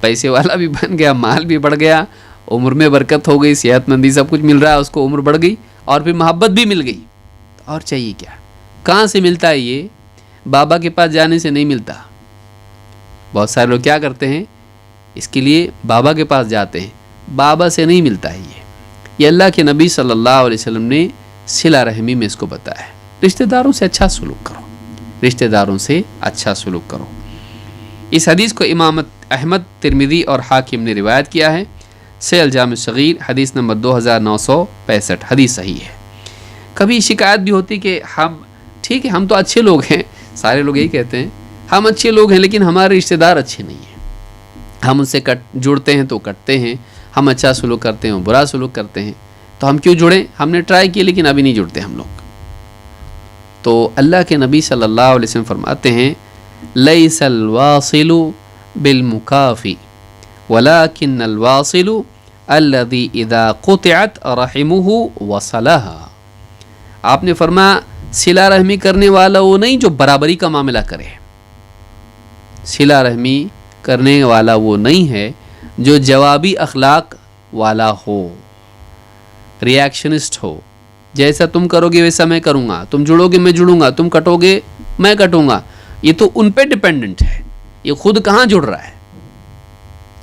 پیسے والا بھی بن گیا، مال بھی بڑھ گیا، عمر میں برکت ہو گئی، صحت مندی، سب کچھ مل رہا ہے، اس کو عمر بڑھ گئی اور پھر محبت بھی مل گئی، اور چاہیے کیا؟ کہاں سے ملتا ہے یہ؟ بابا کے پاس جانے سے نہیں ملتا۔ بہت سارے لوگ کیا کرتے ہیں، اس کے لیے بابا کے پاس جاتے ہیں، بابا سے نہیں ملتا ہے یہ اللہ کے نبی صلی اللہ علیہ وسلم نے صلہ رحمی میں اس کو بتایا ہے۔ رشتہ داروں سے اچھا سلوک کرو، رشتہ داروں سے اچھا سلوک کرو۔ اس حدیث کو امام احمد، ترمذی اور حاکم نے روایت کیا ہے، صحیح الجامع الصغیر حدیث نمبر 2965، حدیث صحیح ہے۔ کبھی شکایت بھی ہوتی کہ ہم ٹھیک ہے، ہم تو اچھے لوگ ہیں، سارے لوگ یہی کہتے ہیں ہم اچھے لوگ ہیں، لیکن ہمارے رشتہ دار اچھے نہیں ہیں، ہم ان سے جڑتے ہیں تو کٹتے ہیں، ہم اچھا سلوک کرتے ہیں برا سلوک کرتے ہیں، تو ہم کیوں جڑیں؟ ہم نے ٹرائی کی لیکن ابھی نہیں جڑتے ہم لوگ۔ تو اللہ کے نبی صلی اللہ علیہ وسلم فرماتے ہیں لیس الواصل بالمکافی ولكن الواصل الذي اذا قطعت رحمه وصلها، آپ نے فرمایا صلہ رحمی کرنے والا وہ نہیں جو برابری کا معاملہ کرے، صلہ رحمی کرنے والا وہ نہیں ہے جو جوابی اخلاق والا ہو، ریاکشنسٹ ہو، جیسا تم کرو گے ویسا میں کروں گا، تم جڑو گے میں جڑوں گا، تم کٹو گے میں کٹوں گا۔ یہ تو ان پہ ڈیپینڈنٹ ہے، یہ خود کہاں جڑ رہا ہے،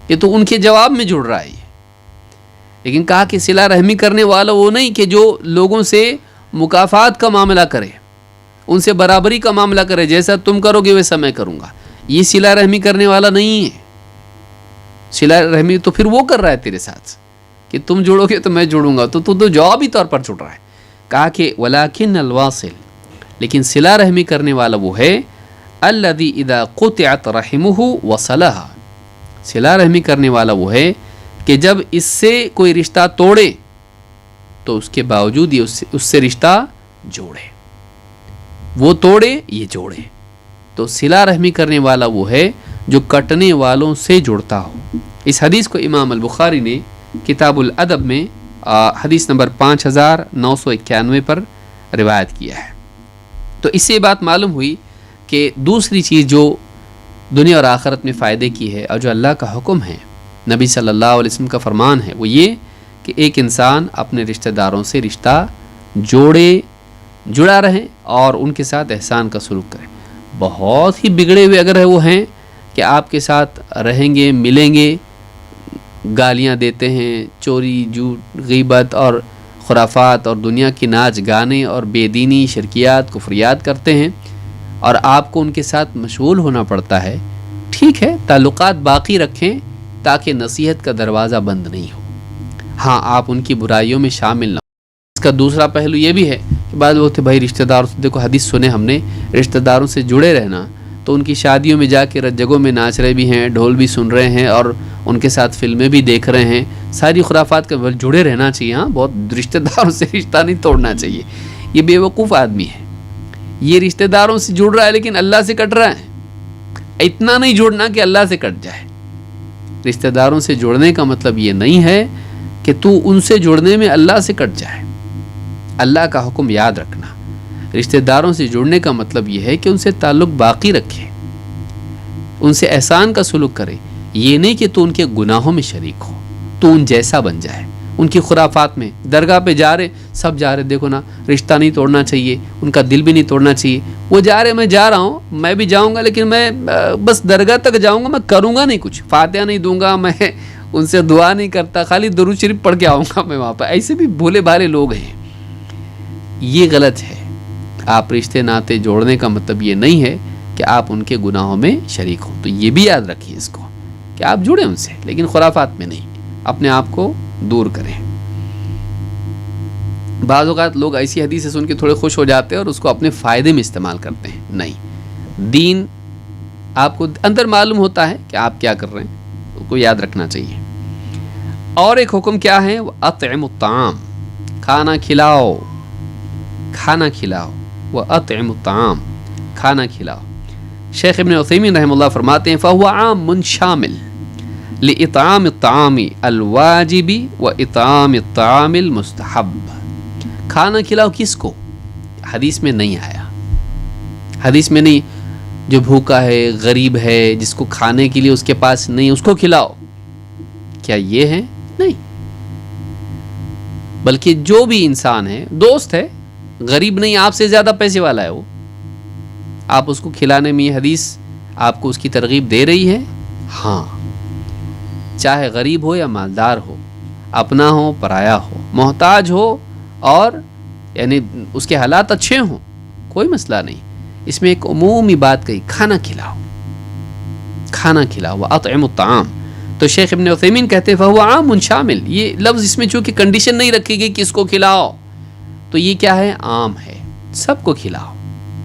یہ تو ان کے جواب میں جڑ رہا ہے۔ لیکن کہا کہ صلہ رحمی کرنے والا وہ نہیں کہ جو لوگوں سے مکافات کا معاملہ کرے، ان سے برابری کا معاملہ کرے، جیسا تم کرو گے ویسا میں کروں گا، یہ صلہ رحمی کرنے والا نہیں ہے۔ صلہ رحمی تو پھر وہ کر رہا ہے تیرے ساتھ کہ تم جوڑو گے تو میں جوڑوں گا، تو جوابی طور پر جڑ رہا ہے۔ کہا کہ ولیکن الواصل، لیکن صلہ رحمی کرنے والا وہ ہے الذی اذا قطعت رحمہ وصلها، صلہ رحمی کرنے والا وہ ہے کہ جب اس سے کوئی رشتہ توڑے تو اس کے باوجود یہ اس سے رشتہ جوڑے، وہ توڑے یہ جوڑے۔ تو صلہ رحمی کرنے والا وہ ہے جو کٹنے والوں سے جڑتا ہو۔ اس حدیث کو امام البخاری نے کتاب الادب میں حدیث نمبر 5991 پر روایت کیا ہے۔ تو اس سے یہ بات معلوم ہوئی کہ دوسری چیز جو دنیا اور آخرت میں فائدے کی ہے اور جو اللہ کا حکم ہے، نبی صلی اللہ علیہ وسلم کا فرمان ہے، وہ یہ کہ ایک انسان اپنے رشتہ داروں سے رشتہ جڑا رہے اور ان کے ساتھ احسان کا سلوک کرے۔ بہت ہی بگڑے ہوئے اگر وہ ہیں کہ آپ کے ساتھ رہیں گے، ملیں گے، گالیاں دیتے ہیں، چوری، جھوٹ، غیبت اور خرافات اور دنیا کی ناچ گانے اور بے دینی، شرکیات، کفریات کرتے ہیں اور آپ کو ان کے ساتھ مشغول ہونا پڑتا ہے، ٹھیک ہے، تعلقات باقی رکھیں تاکہ نصیحت کا دروازہ بند نہیں ہو۔ ہاں، آپ ان کی برائیوں میں شامل نہ ہو۔ اس کا دوسرا پہلو یہ بھی ہے کہ بعض لوگ تھے بھائی رشتہ داروں سے، دیکھو حدیث سنے ہم نے، رشتہ داروں سے جڑے رہنا، تو ان کی شادیوں میں جا کے جگہوں میں ناچ رہے بھی ہیں، ڈھول بھی سن رہے ہیں اور ان کے ساتھ فلمیں بھی دیکھ رہے ہیں، ساری خرافات کا جڑے رہنا چاہیے۔ ہاں، بہت رشتہ داروں سے رشتہ نہیں توڑنا چاہیے، یہ بے وقوف آدمی ہے، یہ رشتہ داروں سے جڑ رہا ہے لیکن اللہ سے کٹ رہا ہے۔ اتنا نہیں جڑنا کہ اللہ سے کٹ جائے۔ رشتہ داروں سے جڑنے کا مطلب یہ نہیں ہے کہ تو ان سے جڑنے میں اللہ سے کٹ جائے۔ اللہ کا حکم یاد رکھنا، رشتہ داروں سے جڑنے کا مطلب یہ ہے کہ ان سے تعلق باقی رکھے، ان سے احسان کا سلوک کرے، یہ نہیں کہ تو ان کے گناہوں میں شریک ہو، تو ان جیسا بن جائے، ان کی خرافات میں۔ درگاہ پہ جا رہے، سب جا رہے، دیکھو نا، رشتہ نہیں توڑنا چاہیے، ان کا دل بھی نہیں توڑنا چاہیے۔ وہ جا رہے، میں جا رہا ہوں، میں بھی جاؤں گا، لیکن میں بس درگاہ تک جاؤں گا، میں کروں گا نہیں کچھ، فاتحہ نہیں دوں گا، میں ان سے دعا نہیں کرتا، خالی درود شریف پڑھ کے آؤں گا میں وہاں پہ۔ ایسے بھی بھولے بھالے لوگ ہیں، یہ غلط ہے۔ آپ رشتے ناتے جوڑنے کا مطلب یہ نہیں ہے کہ آپ ان کے گناہوں میں شریک ہوں۔ تو یہ بھی یاد رکھیے اس کو کہ آپ جڑیں ان سے، لیکن خرافات میں نہیں، اپنے آپ کو دور کریں۔ بعض اوقات لوگ ایسی حدیثیں سن کے تھوڑے خوش ہو جاتے ہیں اور اس کو اپنے فائدے میں استعمال کرتے ہیں۔ نہیں، دین آپ کو اندر معلوم ہوتا ہے کہ آپ کیا کر رہے ہیں، اس کو یاد رکھنا چاہیے۔ اور ایک حکم کیا ہے، اطعم الطعام، کھانا کھلاؤ، کھانا کھلاؤ، وَأَطْعِمُ الطَّعَامَ، کھانا کھلاؤ۔ شیخ ابن عثیمین رحمہ اللہ فرماتے ہیں فَهُوَ عَامٌ شَامِلٌ لِإِطْعَامِ الطَّعَامِ الْوَاجِبِ وَإِطْعَامِ الطَّعَامِ الْمُسْتَحَبِّ۔ کھانا کھلاؤ کس کو؟ حدیث میں نہیں آیا، حدیث میں نہیں، جو بھوکا ہے، غریب ہے، جس کو کھانے کے لیے اس کے پاس نہیں، اس کو کھلاؤ، کیا یہ ہے؟ نہیں، بلکہ جو بھی انسان ہے، دوست ہے، غریب نہیں، آپ سے زیادہ پیسے والا ہے، وہ آپ اس کو کھلانے میں، یہ حدیث آپ کو اس کی ترغیب دے رہی ہے۔ ہاں، چاہے غریب ہو یا مالدار ہو، اپنا ہو پرایا ہو، محتاج ہو اور یعنی اس کے حالات اچھے ہوں، کوئی مسئلہ نہیں۔ اس میں ایک عمومی بات کہی، کھانا کھلاؤ، کھانا کھلاؤ، وَأَطْعِمُ الطَّعَامَ۔ تو شیخ ابن عثیمین کہتے ہیں فَهُوَ عَامٌ شَامِلٌ، یہ لفظ اس میں چونکہ کنڈیشن نہیں رکھی گئی کہ اس کو کھلاؤ، تو یہ کیا ہے، عام ہے، سب کو کھلاؤ،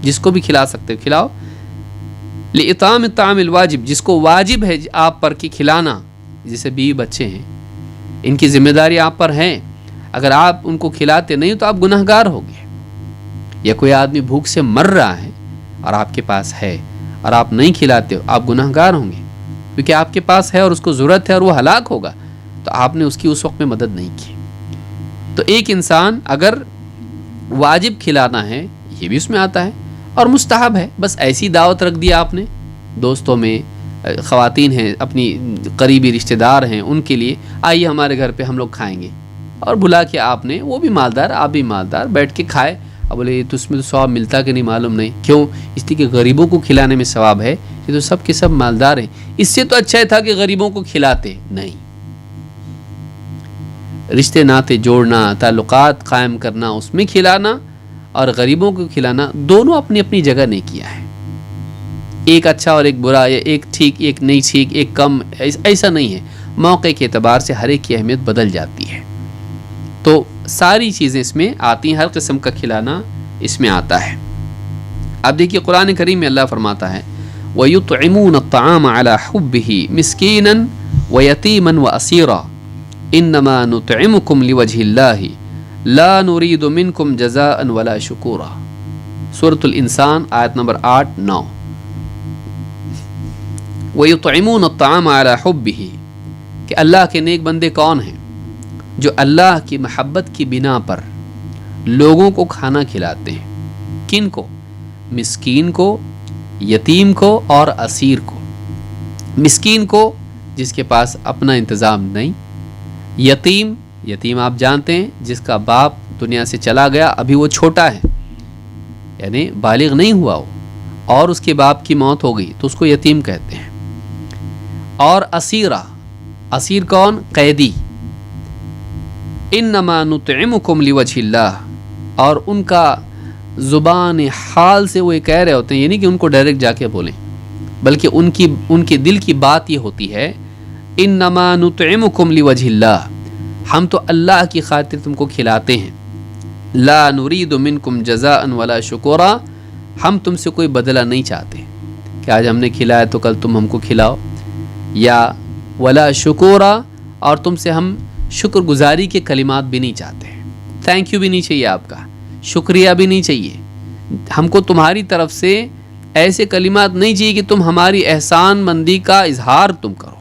جس کو بھی کھلا سکتے ہو کھلاؤ۔ لِإِطْعَامِ الطَّعَامِ الْوَاجِبِ، جس کو واجب ہے آپ پر کہ کھلانا، جیسے بیوی بچے ہیں، ان کی ذمہ داری آپ پر ہے، اگر آپ ان کو کھلاتے نہیں تو آپ گناہ گار ہوگے۔ یا کوئی آدمی بھوک سے مر رہا ہے اور آپ کے پاس ہے اور آپ نہیں کھلاتے ہو، آپ گناہ گار ہوں گے، کیونکہ آپ کے پاس ہے اور اس کو ضرورت ہے اور وہ ہلاک ہوگا، تو آپ نے اس کی اس وقت میں مدد نہیں کی۔ تو ایک انسان اگر واجب کھلانا ہے، یہ بھی اس میں آتا ہے، اور مستحب ہے، بس ایسی دعوت رکھ دیا آپ نے، دوستوں میں، خواتین ہیں اپنی قریبی رشتہ دار ہیں، ان کے لیے آئیے ہمارے گھر پہ ہم لوگ کھائیں گے، اور بلا کے آپ نے، وہ بھی مالدار آپ بھی مالدار، بیٹھ کے کھائے، اب بولے یہ تو اس میں تو ثواب ملتا کہ نہیں معلوم نہیں، کیوں؟ اس لیے کہ غریبوں کو کھلانے میں ثواب ہے، یہ تو سب کے سب مالدار ہیں، اس سے تو اچھا تھا کہ غریبوں کو کھلاتے نہیں۔ رشتے ناتے جوڑنا، تعلقات قائم کرنا، اس میں کھلانا اور غریبوں کو کھلانا، دونوں اپنی اپنی جگہ نے کیا ہے. ایک اچھا اور ایک برا، یا ایک ٹھیک ایک نہیں ٹھیک، ایک کم، ایسا نہیں ہے. موقع کے اعتبار سے ہر ایک کی اہمیت بدل جاتی ہے. تو ساری چیزیں اس میں آتی ہیں، ہر قسم کا کھلانا اس میں آتا ہے. اب دیکھیے قرآن کریم میں اللہ فرماتا ہے وَيُطْعِمُونَ الطَّعَامَ عَلَى حُبِّهِ مِسْكِينًا وَيَتِيمًا وَأَسِيرًا إِنَّمَا نُطْعِمُكُمْ لِوَجْهِ اللَّهِ لَا نُرِيدُ مِنْكُمْ جَزَاءً وَلَا شُكُورًا. سورۃ الانسان آیت نمبر 8-9. وَيُطْعِمُونَ الطَّعَامَ عَلَى حُبِّهِ کہ اللہ کے نیک بندے کون ہیں؟ جو اللہ کی محبت کی بنا پر لوگوں کو کھانا کھلاتے ہیں. کن کو؟ مسکین کو، یتیم کو اور اسیر کو. مسکین کو جس کے پاس اپنا انتظام نہیں، یتیم آپ جانتے ہیں جس کا باپ دنیا سے چلا گیا، ابھی وہ چھوٹا ہے، یعنی بالغ نہیں ہوا وہ، اور اس کے باپ کی موت ہو گئی تو اس کو یتیم کہتے ہیں. اور اسیر کون؟ قیدی. انما نطعمکم لوجہ اللہ، اور ان کا زبان حال سے وہ یہ کہہ رہے ہوتے ہیں، یعنی کہ ان کو ڈائریکٹ جا کے بولیں، بلکہ ان کے دل کی بات یہ ہوتی ہے انما نطعمکم لوجہ اللہ، ہم تو اللہ کی خاطر تم کو کھلاتے ہیں. لا نرید منکم جزاء ولا شکورا، ہم تم سے کوئی بدلہ نہیں چاہتے کہ آج ہم نے کھلایا تو کل تم ہم کو کھلاؤ، یا ولا شکورا، اور تم سے ہم شکر گزاری کے کلمات بھی نہیں چاہتے. تھینک یو بھی نہیں چاہیے، آپ کا شکریہ بھی نہیں چاہیے. ہم کو تمہاری طرف سے ایسے کلمات نہیں چاہیے کہ تم ہماری احسان مندی کا اظہار تم کرو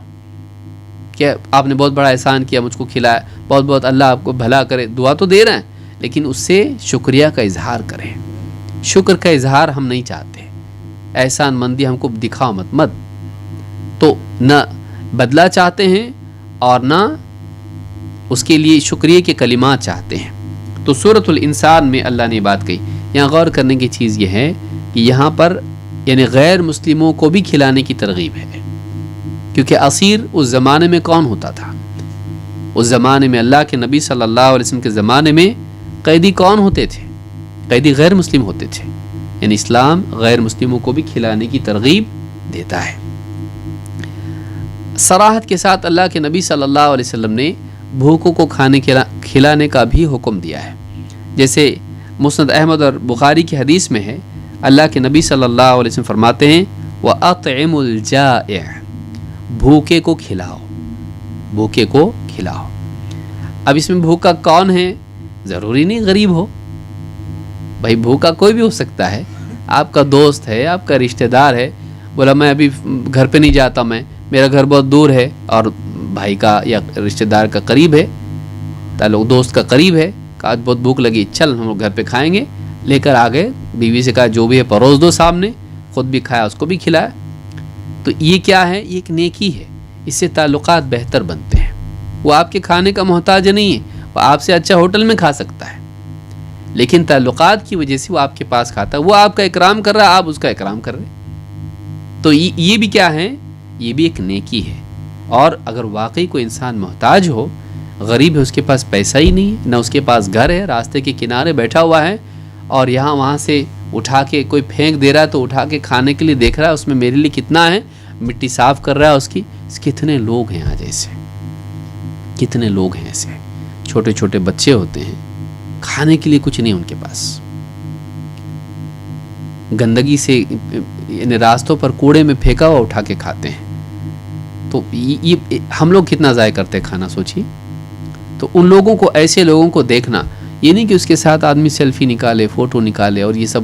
کہ آپ نے بہت بڑا احسان کیا، مجھ کو کھلایا، بہت بہت اللہ آپ کو بھلا کرے. دعا تو دے رہے ہیں لیکن اس سے شکریہ کا اظہار کریں. شکر کا اظہار ہم نہیں چاہتے، احسان مندی ہم کو دکھاؤ مت. تو نہ بدلہ چاہتے ہیں اور نہ اس کے لیے شکریہ کے کلمات چاہتے ہیں. تو سورۃ الانسان میں اللہ نے بات کہی. یہاں غور کرنے کی چیز یہ ہے کہ یہاں پر یعنی غیر مسلموں کو بھی کھلانے کی ترغیب ہے، کیونکہ اسیر اس زمانے میں کون ہوتا تھا؟ اس زمانے میں اللہ کے نبی صلی اللہ علیہ وسلم کے زمانے میں قیدی کون ہوتے تھے؟ قیدی غیر مسلم ہوتے تھے. یعنی اسلام غیر مسلموں کو بھی کھلانے کی ترغیب دیتا ہے. صراحت کے ساتھ اللہ کے نبی صلی اللہ علیہ وسلم نے بھوکوں کو کھلانے کا بھی حکم دیا ہے. جیسے مسند احمد اور بخاری کی حدیث میں ہے، اللہ کے نبی صلی اللہ علیہ وسلم فرماتے ہیں وَأَطْعِمُ الْجَائِعَ، بھوکے کو کھلاؤ، بھوکے کو کھلاؤ. اب اس میں بھوکا کون ہے؟ ضروری نہیں غریب ہو بھائی، بھوکا کوئی بھی ہو سکتا ہے. آپ کا دوست ہے، آپ کا رشتہ دار ہے، بولا میں ابھی گھر پہ نہیں جاتا، میرا گھر بہت دور ہے، اور بھائی کا یا رشتہ دار کا قریب ہے، تعلق دوست کا قریب ہے، کہ آج بہت بھوک لگی، چل ہم لوگ گھر پہ کھائیں گے. لے کر آ گئے، بیوی سے کہا جو بھی ہے پروس دو سامنے، خود بھی کھایا، اس کو بھی کھلایا. تو یہ کیا ہے؟ یہ ایک نیکی ہے. اس سے تعلقات بہتر بنتے ہیں. وہ آپ کے کھانے کا محتاج نہیں ہے، وہ آپ سے اچھا ہوٹل میں کھا سکتا ہے، لیکن تعلقات کی وجہ سے وہ آپ کے پاس کھاتا ہے. وہ آپ کا اکرام کر رہا ہے، آپ اس کا اکرام کر رہے ہیں. تو یہ بھی کیا ہے؟ یہ بھی ایک نیکی ہے. اور اگر واقعی کوئی انسان محتاج ہو، غریب ہے، اس کے پاس پیسہ ہی نہیں ہے، نہ اس کے پاس گھر ہے، راستے کے کنارے بیٹھا ہوا ہے، اور یہاں وہاں سے اٹھا کے کوئی پھینک دے رہا ہے تو اٹھا کے کھانے کے لیے دیکھ رہا ہے اس میں میرے لیے کتنا ہے، مٹی صاف کر رہا ہے اس کی. کتنے لوگ ہیں آج ایسے، کتنے لوگ ہیں ایسے. چھوٹے چھوٹے بچے ہوتے ہیں، کھانے کے لیے کچھ نہیں ان کے پاس، گندگی سے یعنی راستوں پر کوڑے میں پھینکا ہوا اٹھا کے کھاتے ہیں. تو یہ ہم لوگ کتنا ضائع کرتے ہیں کھانا، سوچیے. تو ان لوگوں کو، ایسے لوگوں کو دیکھنا، یہ نہیں کہ اس کے ساتھ آدمی سیلفی نکالے، فوٹو نکالے اور یہ سب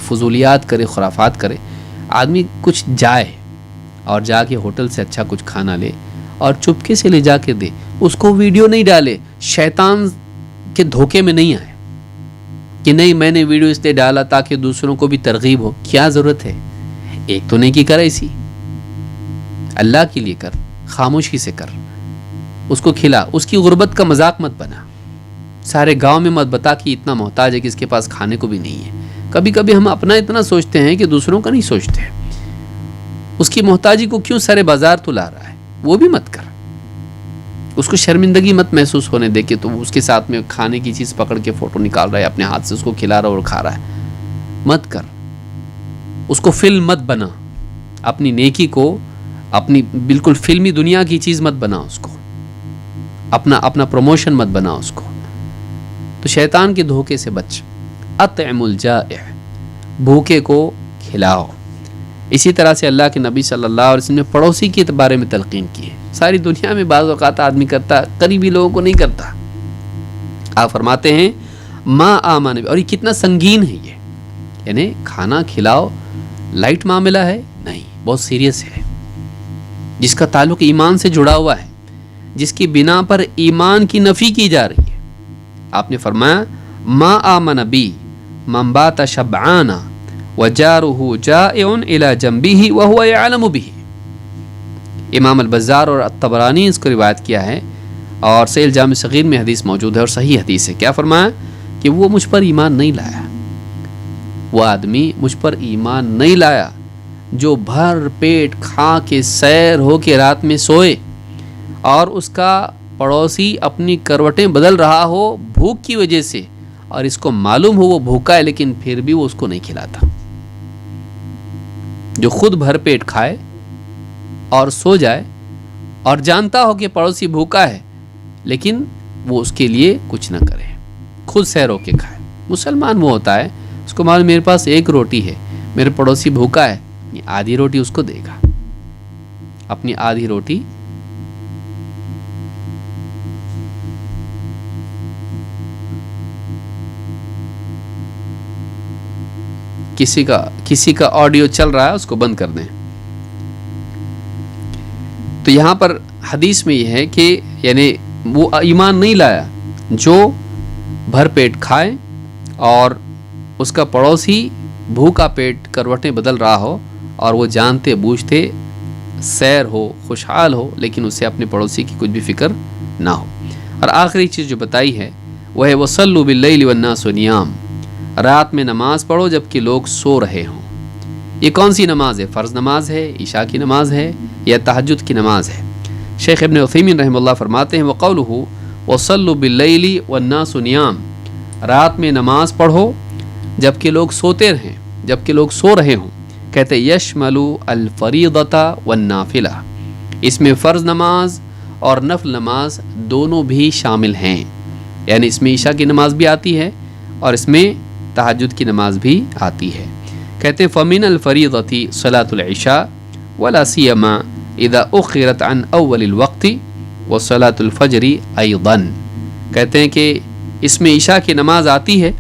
فضولیات کرے، خرافات کرے. آدمی کچھ جائے اور جا کے ہوٹل سے اچھا کچھ کھانا لے اور چپکے سے لے جا کے دے. اس کو ویڈیو نہیں ڈالے، شیطان کے دھوکے میں نہیں آئے کہ نہیں میں نے ویڈیو اس لیے ڈالا تاکہ دوسروں کو بھی ترغیب ہو. کیا ضرورت ہے؟ ایک تو نیکی کر، ایسی اللہ کے لیے کر، خاموشی سے کر، اس کو کھلا. اس کی غربت کا مذاق مت بنا، سارے گاؤں میں مت بتا کہ اتنا محتاج ہے کہ اس کے پاس کھانے کو بھی نہیں ہے. کبھی کبھی ہم اپنا اتنا سوچتے ہیں کہ دوسروں کا نہیں سوچتے. اس کی محتاجی کو کیوں سارے بازار تو لا رہا ہے، وہ بھی مت کر. اس کو شرمندگی مت محسوس ہونے دے کہ تو اس کے ساتھ میں کھانے کی چیز پکڑ کے فوٹو نکال رہا ہے اپنے ہاتھ سے، اس کو کھلا رہا ہے اور کھا رہا ہے، مت کر، اس کو فلم مت بنا، اپنی نیکی کو اپنی بالکل فلمی دنیا کی چیز مت بنا، اس کو اپنا پروموشن مت بنا اس کو۔ تو شیطان کے دھوکے سے بچ۔ اطعم الجائع، بھوکے کو کھلاؤ۔ اسی طرح سے اللہ کے نبی صلی اللہ علیہ وسلم نے پڑوسی کے بارے میں تلقین کی ہے۔ ساری دنیا میں بعض اوقات آدمی کرتا، قریبی لوگوں کو نہیں کرتا۔ آپ فرماتے ہیں ما آمن، اور یہ کتنا سنگین ہے یہ، یعنی کھانا کھلاؤ لائٹ معاملہ ہے نہیں، بہت سیریس ہے، جس کا تعلق ایمان سے جڑا ہوا ہے، جس کی بنا پر ایمان کی نفی کی جا رہی ہے۔ آپ نے فرمایا ما آمن بی من بات شبعانا وجارہ جائع الی جنبہ وہو یعلم بہ۔ امام البزار اور الطبرانی اس کو روایت کیا ہے، اور صحیح الجامع صغیر میں حدیث موجود ہے اور صحیح حدیث ہے۔ کیا فرمایا کہ وہ مجھ پر ایمان نہیں لایا، وہ آدمی مجھ پر ایمان نہیں لایا جو بھر پیٹ کھا کے سیر ہو کے رات میں سوئے اور اس کا پڑوسی اپنی کروٹیں بدل رہا ہو بھوک کی وجہ سے، اور اس کو معلوم ہو وہ بھوکا ہے لیکن پھر بھی وہ اس کو نہیں کھلاتا۔ جو خود بھر پیٹ کھائے اور سو جائے اور جانتا ہو کہ پڑوسی بھوکا ہے لیکن وہ اس کے لیے کچھ نہ کرے، خود سیر ہو کے کھائے۔ مسلمان وہ ہوتا ہے اس کو معلوم میرے پاس ایک روٹی ہے، میرے پڑوسی بھوکا ہے، آدھی روٹی اس کو دے گا، اپنی آدھی روٹی کسی کا آڈیو چل رہا ہے اس کو بند کر دیں۔ تو یہاں پر حدیث میں یہ ہے کہ یعنی وہ ایمان نہیں لایا جو بھر پیٹ کھائے اور اس کا پڑوسی بھوکا پیٹ کروٹیں بدل رہا ہو اور وہ جانتے بوجھتے سیر ہو، خوشحال ہو، لیکن اسے اپنے پڑوسی کی کچھ بھی فکر نہ ہو۔ اور آخری چیز جو بتائی ہے وہ ہے وَصَلُّوا بِاللَّيْلِ وَالنَّاسُ نِيَامٌ، رات میں نماز پڑھو جبکہ لوگ سو رہے ہوں۔ یہ کون سی نماز ہے؟ فرض نماز ہے، عشاء کی نماز ہے، یا تہجد کی نماز ہے؟ شیخ ابن عثیمین رحمہ اللہ فرماتے ہیں وقولہ وصلوا باللیل والناس نیام، رات میں نماز پڑھو جبکہ لوگ سوتے رہیں، جبکہ لوگ سو رہے ہوں، کہتے یشمل الفریضۃ والنافلہ، اس میں فرض نماز اور نفل نماز دونوں بھی شامل ہیں، یعنی اس میں عشاء کی نماز بھی آتی ہے اور اس میں تہجد کی نماز بھی آتی ہے۔ کہتے فمن الفریضۃ صلاۃ العشاء ولا سیما اذا اخرت عن اول الوقت وصلاۃ الفجر ایضا، کہتے ہیں کہ اس میں عشاء کی نماز آتی ہے،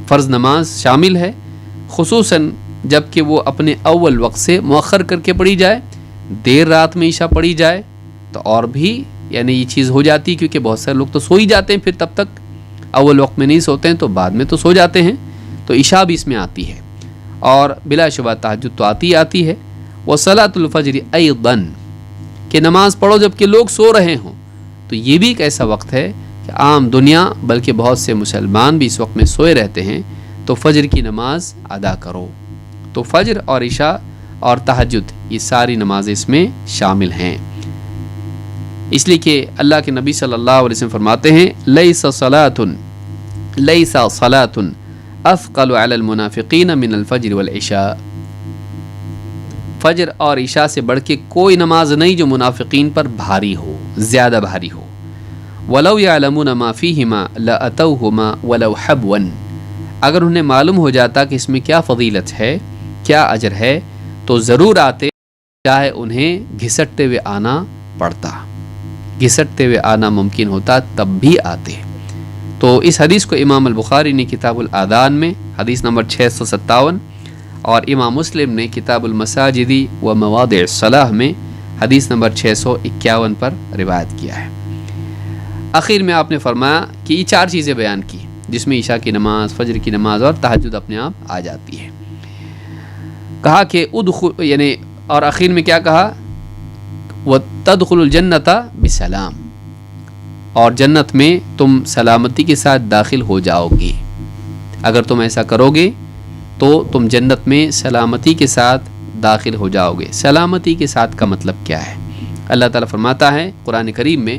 فرض نماز شامل ہے، خصوصاً جب کہ وہ اپنے اول وقت سے مؤخر کر کے پڑھی جائے، دیر رات میں عشاء پڑھی جائے تو اور بھی یعنی یہ چیز ہو جاتی، کیونکہ بہت سارے لوگ تو سو ہی جاتے ہیں، پھر تب تک اول وقت میں نہیں سوتے ہیں تو بعد میں تو سو جاتے ہیں، تو عشاء بھی اس میں آتی ہے، اور بلا شبہ تہجد تو آتی ہے۔ وصلاۃ الفجر ایضا، کہ نماز پڑھو جب کہ لوگ سو رہے ہوں، تو یہ بھی ایک ایسا وقت ہے کہ عام دنیا بلکہ بہت سے مسلمان بھی اس وقت میں سوئے رہتے ہیں، تو فجر کی نماز ادا کرو۔ تو فجر اور عشاء اور تہجد یہ ساری نمازیں اس میں شامل ہیں، اس لیے کہ اللہ کے نبی صلی اللہ علیہ وسلم فرماتے ہیں لیس صلاۃ اثقل علی المنافقین من الفجر والعشاء، فجر اور عشاء سے بڑھ کے کوئی نماز نہیں جو منافقین پر بھاری ہو، زیادہ بھاری ہو۔ وَلَوْ يَعْلَمُونَ مَا فِيهِمَا لَأَتَوْهُمَا وَلَوْ حَبْوًا، اگر انہیں معلوم ہو جاتا کہ اس میں کیا فضیلت ہے، کیا اجر ہے، تو ضرور آتے، چاہے انہیں گھسٹتے ہوئے آنا پڑتا، گھسٹتے ہوئے آنا ممکن ہوتا تب بھی آتے۔ تو اس حدیث کو امام البخاری نے کتاب الآذان میں حدیث نمبر 657 اور امام مسلم نے کتاب المساجد و مواضع الصلاۃ میں حدیث نمبر 651 پر روایت کیا ہے۔ آخر میں آپ نے فرمایا کہ یہ چار چیزیں بیان کی جس میں عشاء کی نماز، فجر کی نماز اور تہجد اپنے آپ آ جاتی ہے۔ کہا کہ ادخل، یعنی اور آخر میں کیا کہا، وَتَدْخُلُ الْجَنَّةَ بِسَلام، اور جنت میں تم سلامتی کے ساتھ داخل ہو جاؤ گے۔ اگر تم ایسا کرو گے تو تم جنت میں سلامتی کے ساتھ داخل ہو جاؤ گے۔ سلامتی کے ساتھ کا مطلب کیا ہے؟ اللہ تعالیٰ فرماتا ہے قرآن کریم میں